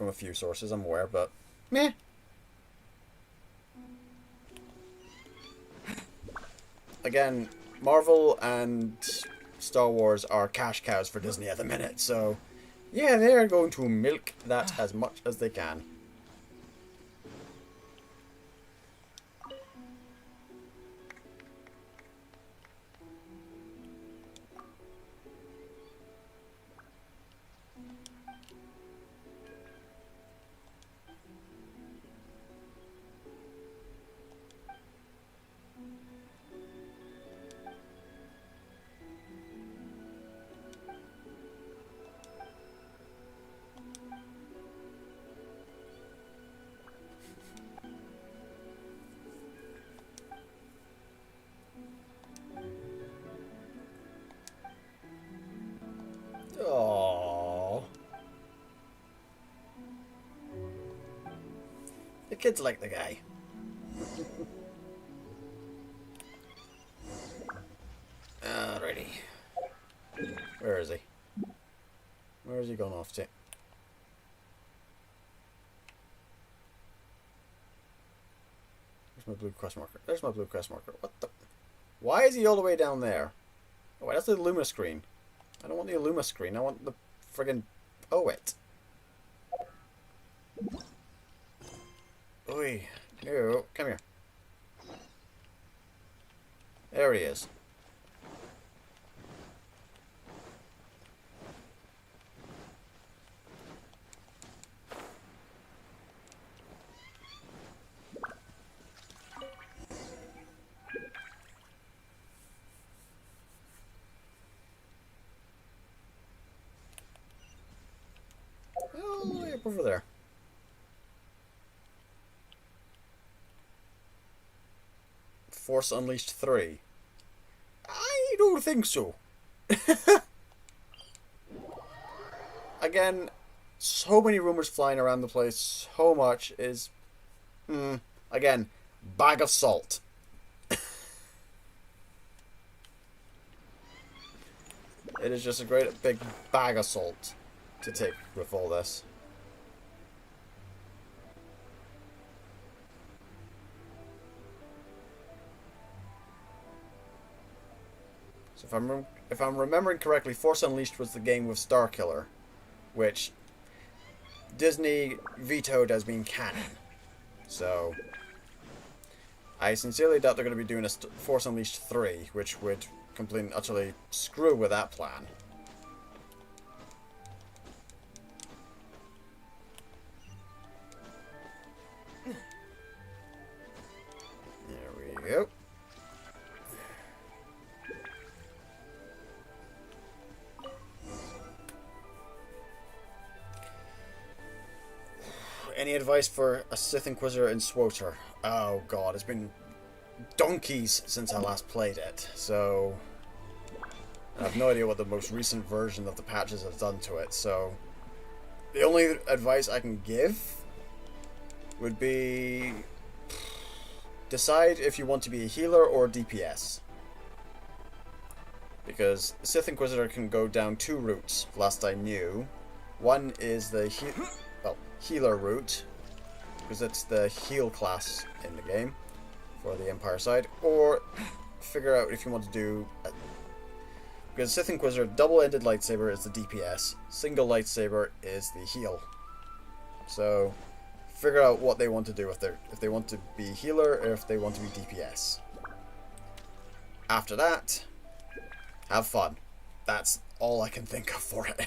a few sources. I'm aware, but meh. Again, Marvel and Star Wars are cash cows for Disney at the minute, so yeah, they're going to milk that as much as they can. Aww. The kids like the guy. Alrighty. Where is he? Where is he gone off to? There's my blue quest marker. There's my blue quest marker. What the? Why is he all the way down there? Oh wait, that's the Illuma screen. I don't want the Illuma screen. I want the friggin' poet. Oi. No, come here. There he is. All the way up over there. Force Unleashed 3? I don't think so. Again, so many rumors flying around the place, so much is... again, bag of salt. It is just a great big bag of salt to take with all this. So if I'm remembering correctly, Force Unleashed was the game with Starkiller, which Disney vetoed as being canon. So I sincerely doubt they're going to be doing a Force Unleashed 3, which would completely and utterly screw with that plan. There we go. Any advice for a Sith Inquisitor in SWTOR? Oh god, it's been donkeys since I last played it, so I have no idea what the most recent version of the patches have done to it, so the only advice I can give would be decide if you want to be a healer or a DPS. Because Sith Inquisitor can go down two routes, last I knew. One is the healer route, because it's the heal class in the game for the Empire side, or figure out if you want to do because Sith Inquisitor double-ended lightsaber is the DPS, single lightsaber is the heal. So figure out what they want to do if they want to be healer or if they want to be DPS. After that, have fun. That's all I can think of for it.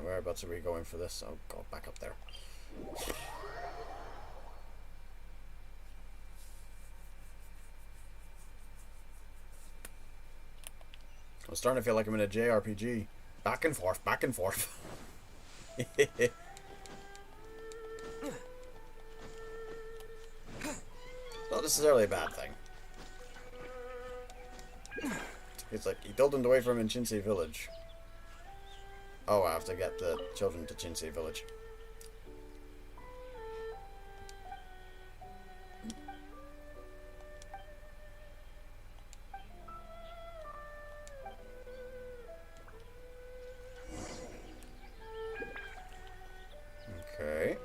Whereabouts are we going for this? Oh god, back up there. I'm starting to feel like I'm in a JRPG. Back and forth, back and forth. Not necessarily a bad thing. It's like he told him to wait for him in Shinsei Village. Oh, I have to get the children to Shinsei Village. Okay.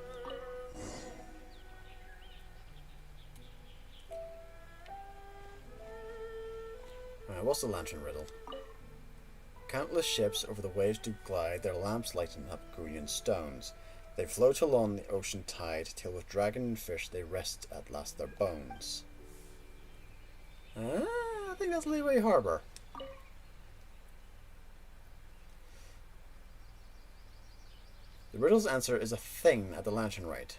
What's the lantern riddle? Countless ships over the waves do glide, their lamps lighten up Guyan stones. They float along the ocean tide, till with dragon and fish they rest at last their bones. I think that's Leeway Harbor. The riddle's answer is a thing at the Lantern Rite.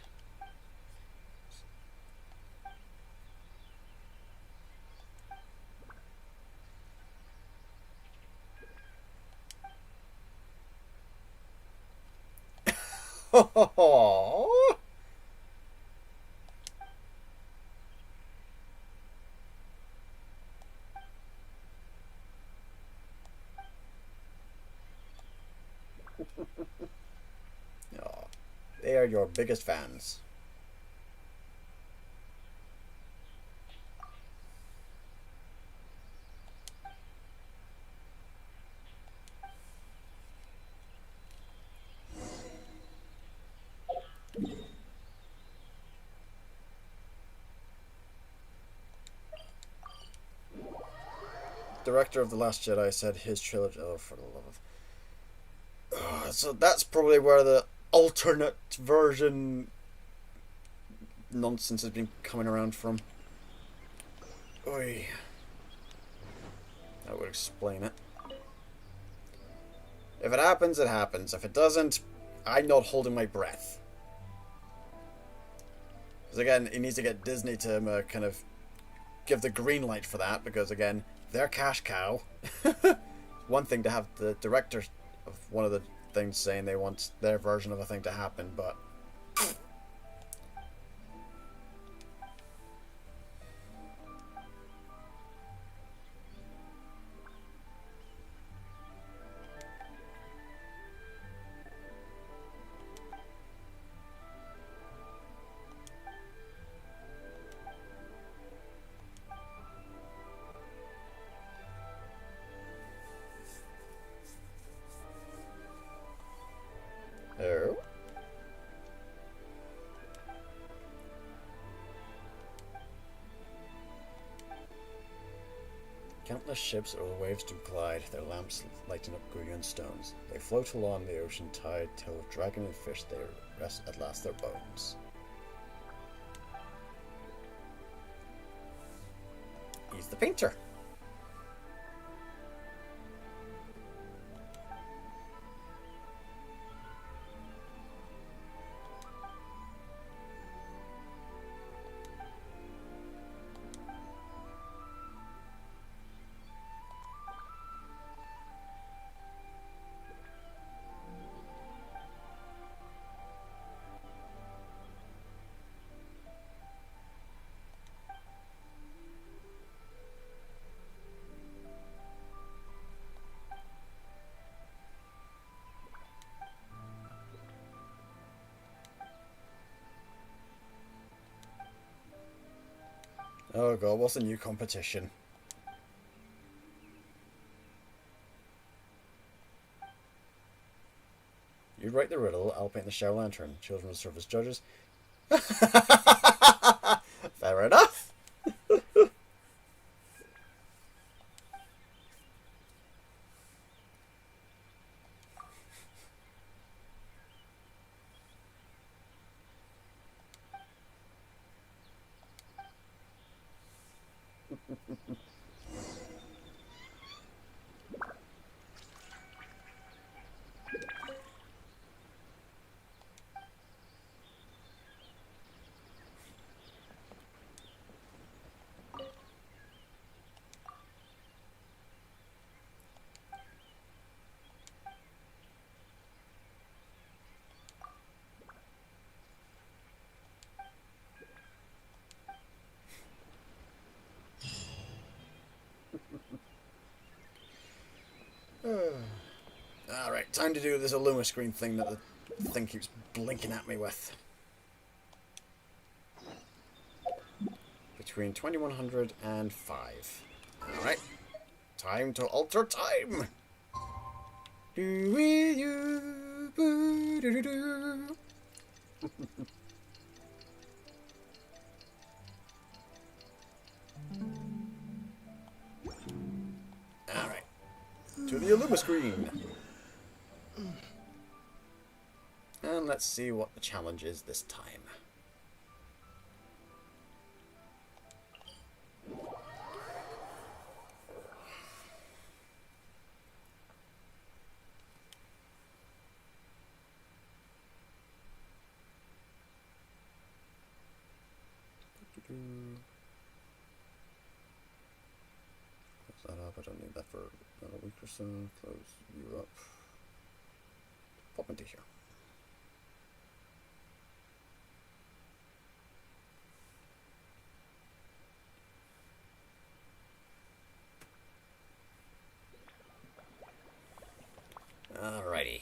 Oh, they are your biggest fans. Director of The Last Jedi said his trilogy... Oh, for the love of... so that's probably where the alternate version nonsense has been coming around from. Oy. That would explain it. If it happens, it happens. If it doesn't, I'm not holding my breath. Because again, he needs to get Disney to kind of give the green light for that, because again, they're cash cow. One thing to have the director of one of the things saying they want their version of a thing to happen, but oh. Countless ships over the waves do glide, their lamps lighting up Guyan stones. They float along the ocean tide till with dragon and fish they rest at last their bones. He's the painter. Oh god, what's the new competition? You write the riddle, I'll paint the Xiao lantern. Children will serve as judges. Fair enough. Alright, time to do this Illuma screen thing that the thing keeps blinking at me with. Between 2100 and 5. Alright. Time to alter time! Alright. To the Illuma screen! And let's see what the challenge is this time. Close that up. I don't need that for another week or so. Close you up. Pop into here. Alrighty.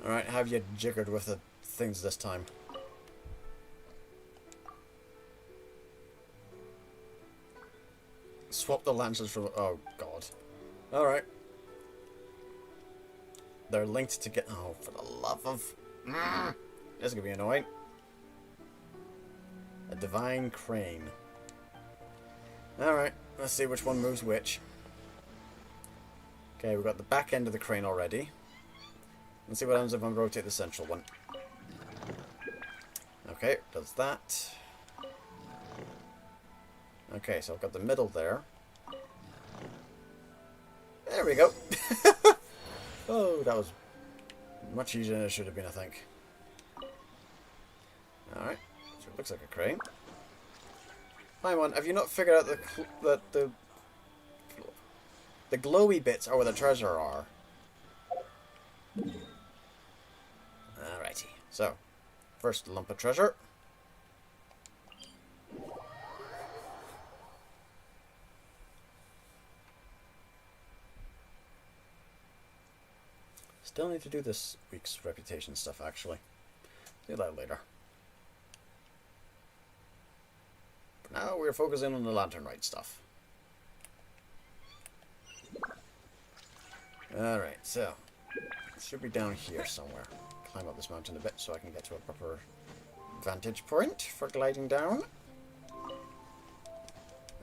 Alright, have you jiggered with the things this time? Swap the lanterns from... Oh, God. Alright. They're linked to get... Oh, for the love of... This is going to be annoying. A divine crane. Alright, let's see which one moves which. Okay, we've got the back end of the crane already. Let's see what happens if I rotate the central one. Okay, does that. Okay, so I've got the middle there. There we go. Oh, that was much easier than it should have been, I think. Alright, so it looks like a crane. Hi, man, have you not figured out that the glowy bits are where the treasure are? Alrighty, so, first lump of treasure. Still need to do this week's reputation stuff, actually. Do that later. For now, we're focusing on the Lantern Rite stuff. Alright, so, it should be down here somewhere. Climb up this mountain a bit so I can get to a proper vantage point for gliding down.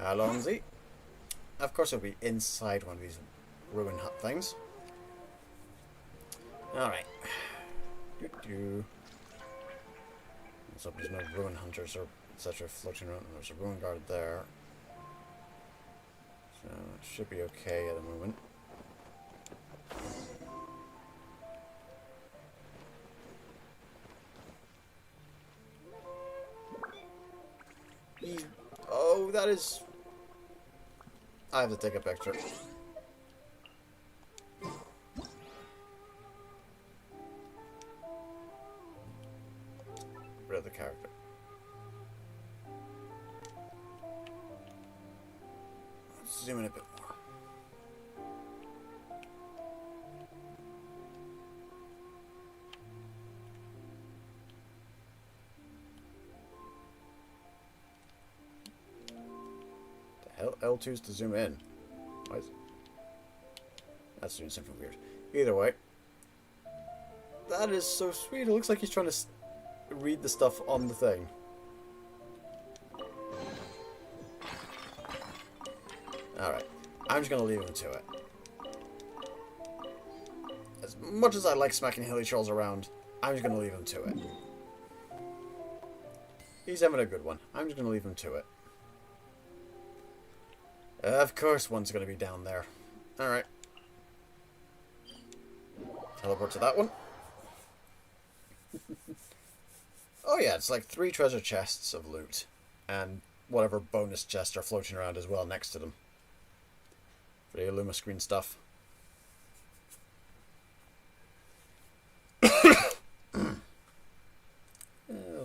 Alonzi. Of course, it'll be inside one of these ruin hut things. Alright. Let's hope there's no ruin hunters or etc. floating around. There's a ruin guard there. So it should be okay at the moment. Oh, that is... I have to take a picture. Rid of the character. Let's zoom in a bit more. The hell? L2's to zoom in. Why is it? That's doing something weird. Either way. That is so sweet. It looks like he's trying to read the stuff on the thing. Alright. I'm just going to leave him to it. As much as I like smacking hilly trolls around, I'm just going to leave him to it. He's having a good one. I'm just going to leave him to it. Of course one's going to be down there. Alright. Teleport to that one. Oh yeah, it's like 3 treasure chests of loot. And whatever bonus chests are floating around as well next to them. For the Illuma screen stuff.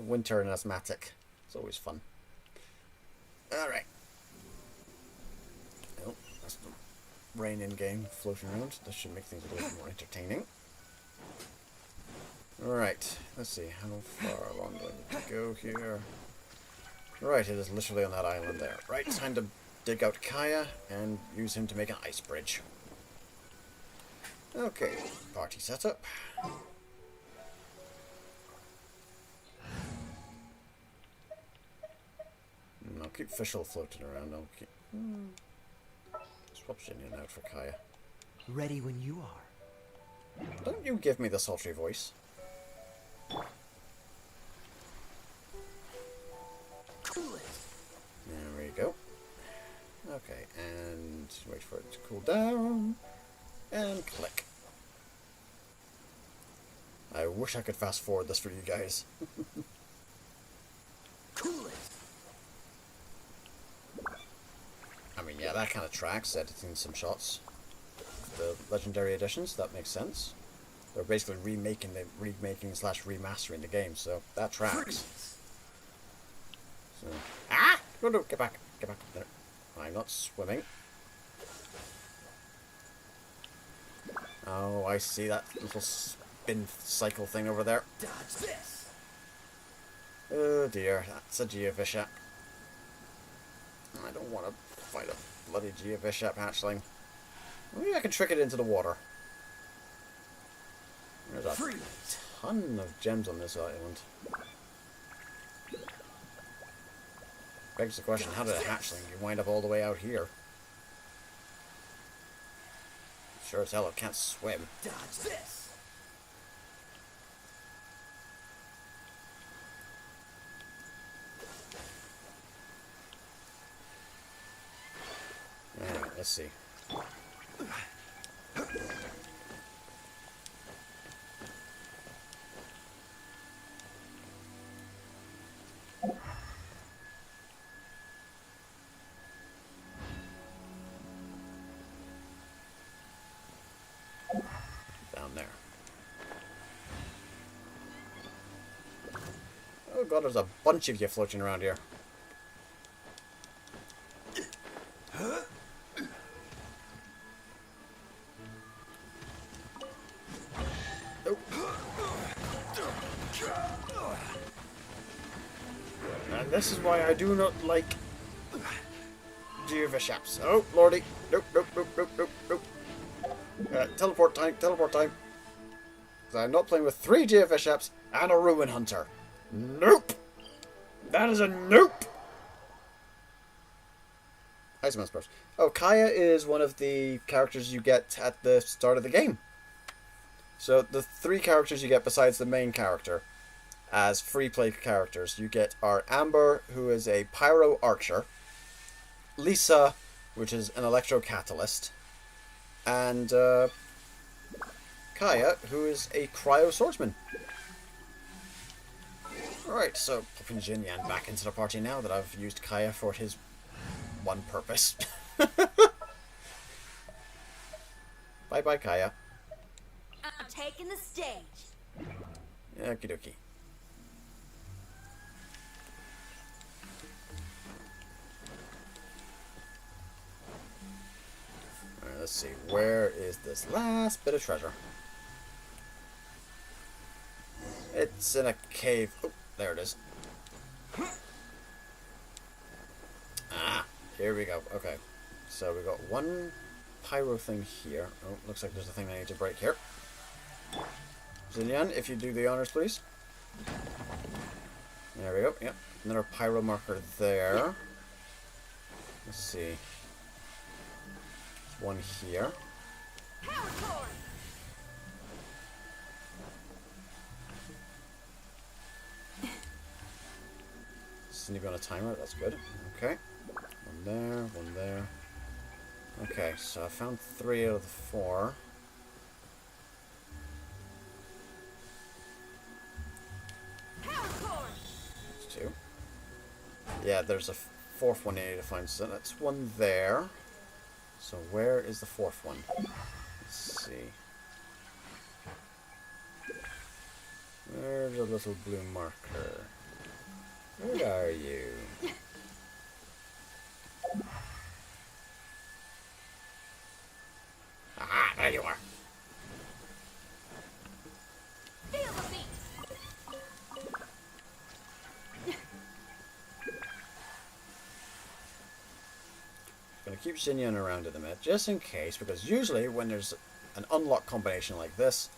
Winter and asthmatic. It's always fun. Alright. Oh, that's the rain in game floating around. That should make things a little more entertaining. Alright, let's see, how far along do I need to go here? Right, it is literally on that island there. Right, time to dig out Kaya and use him to make an ice bridge. Okay, party setup. I'll keep Fischl floating around. I'll keep... Swap Jin in and out for Kaya. Ready when you are. Don't you give me the sultry voice. There we go. Okay, and wait for it to cool down. And click. I wish I could fast forward this for you guys. I mean, yeah, that kind of tracks, editing some shots. The Legendary Editions, that makes sense. They're basically remaking slash remastering the game, so that tracks. So, ah! No, no, get back there. I'm not swimming. Oh, I see that little spin cycle thing over there. Dodge this. Oh dear, that's a Geovishap. I don't want to fight a bloody Geovishap hatchling. Maybe I can trick it into the water. There's a ton of gems on this island. Begs the question, how did a hatchling wind up all the way out here? Sure as hell it can't swim. Dodge this. Alright, let's see. Oh god, there's a bunch of you floating around here. Oh. And this is why I do not like Jaffa. Oh, lordy. Nope, nope, nope, nope, nope, nope. Teleport time, teleport time. Because I'm not playing with 3 Jaffa and a Ruin Hunter. Nope! That is a nope! Hi, Smash Bros. Oh, Kaya is one of the characters you get at the start of the game. So, the 3 characters you get besides the main character as free play characters you get are Amber, who is a Pyro Archer, Lisa, which is an Electro Catalyst, and Kaya, who is a Cryo Swordsman. Alright, so popping Jin Yan back into the party now that I've used Kaya for his one purpose. Bye bye, Kaya. I'm taking the stage. Okie dokie. Alright, let's see. Where is this last bit of treasure? It's in a cave. Oh, there it is. Ah, here we go. Okay. So we got one pyro thing here. Oh, looks like there's a thing I need to break here. Xinyan, if you do the honors, please. There we go. Yep. Another pyro marker there. Let's see. There's one here. Isn't even on a timer. That's good. Okay. One there, one there. Okay, so I found 3 out of the 4. That's 2. Yeah, there's a 4th one I need to find. So that's one there. So where is the 4th one? Let's see. There's a little blue marker. Where are you? Ah, there you are. Feel the beat. Gonna keep Xinyan around at the minute, just in case, because usually when there's an unlock combination like this,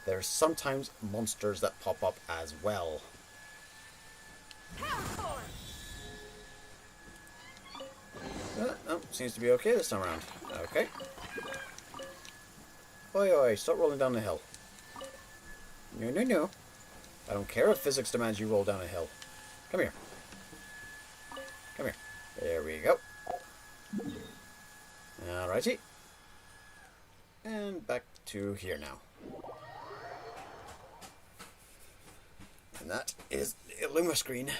there's sometimes monsters that pop up as well. Oh, seems to be okay this time around. Okay. Oi, oi, stop rolling down the hill. No, no, no. I don't care if physics demands you roll down a hill. Come here. Come here. There we go. Alrighty. And back to here now. And that is the Illuma screen.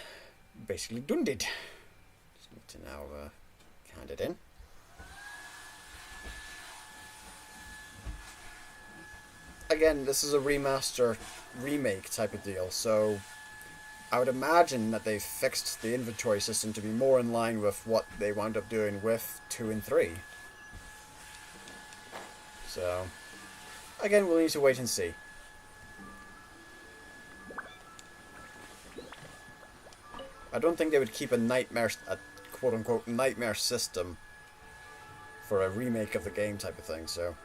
Basically done it. Just need to now hand it in. Again, this is a remaster, remake type of deal, so I would imagine that they've fixed the inventory system to be more in line with what they wound up doing with 2 and 3. So, again, we'll need to wait and see. I don't think they would keep a quote-unquote nightmare system for a remake of the game type of thing, so...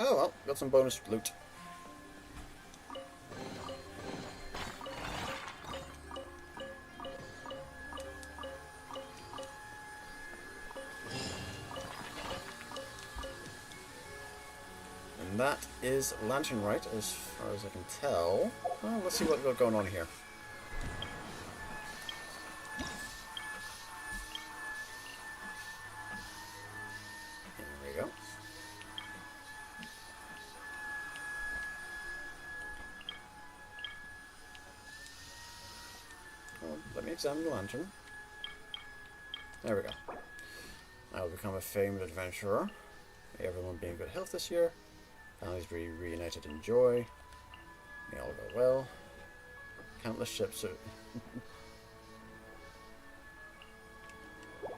Oh well, got some bonus loot. And that is Lantern Rite, as far as I can tell. Well, let's see what we've got going on here. There we go. examine the lantern. There we go. I will become a famed adventurer. May everyone be in good health this year. Families be reunited in joy. May all go well. Countless ships are... all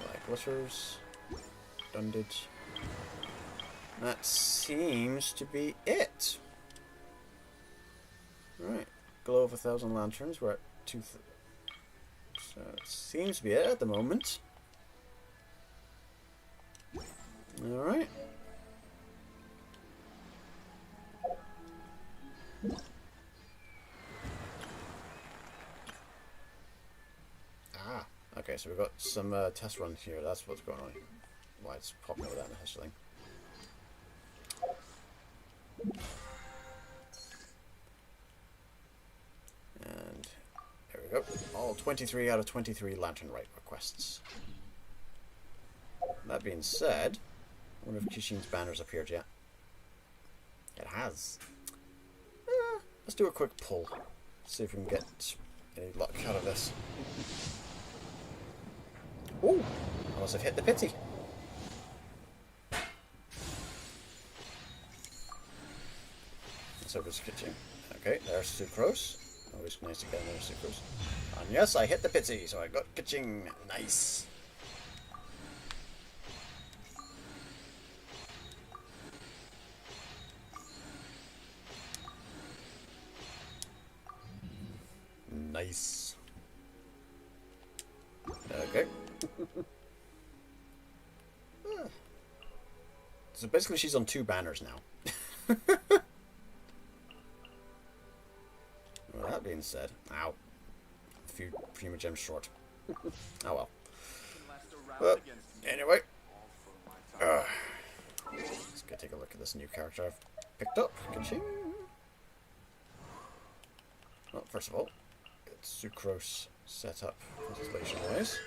that glitters. Dundage. That seems to be it. Right. Glow of 1,000 lanterns. We're at 2... So it seems to be it at the moment. Alright. Ah, okay, so we've got some test runs here. That's what's going on. Why it's popping over that in the history thing. And there we go. All 23 out of 23 Lantern Rite requests. That being said, I wonder if Kishin's banner's appeared yet. It has. Let's do a quick pull. See if we can get any luck out of this. Ooh! I must have hit the pity. So it's kitchen. Okay, there's sucrose. Always nice to get another sucrose. And yes, I hit the pity, so I got kitching. Nice. Nice. Okay. So basically she's on 2 banners now. Well, that being said, ow. A few gems short. Oh well. Well, anyway. Let's go take a look at this new character I've picked up. Ka-ching. Well, first of all, it's sucrose set up constellation wise.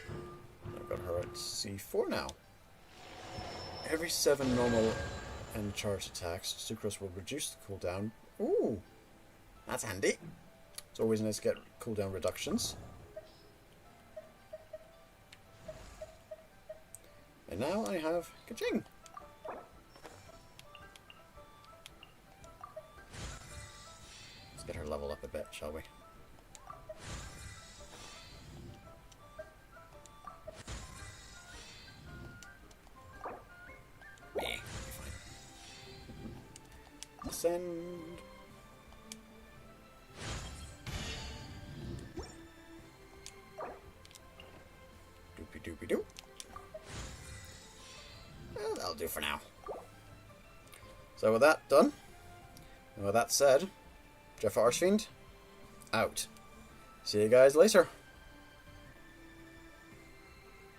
I've got her at C4 now. Every 7 normal and charged attacks, sucrose will reduce the cooldown. Ooh, that's handy. It's always nice to get cooldown reductions. And now I have Ka-ching. Let's get her level up a bit, shall we? Yeah, fine. Ascend. Doopy doopy doo. Well, that'll do for now. So with that done, and with that said, JaffaArchfiend, out. See you guys later.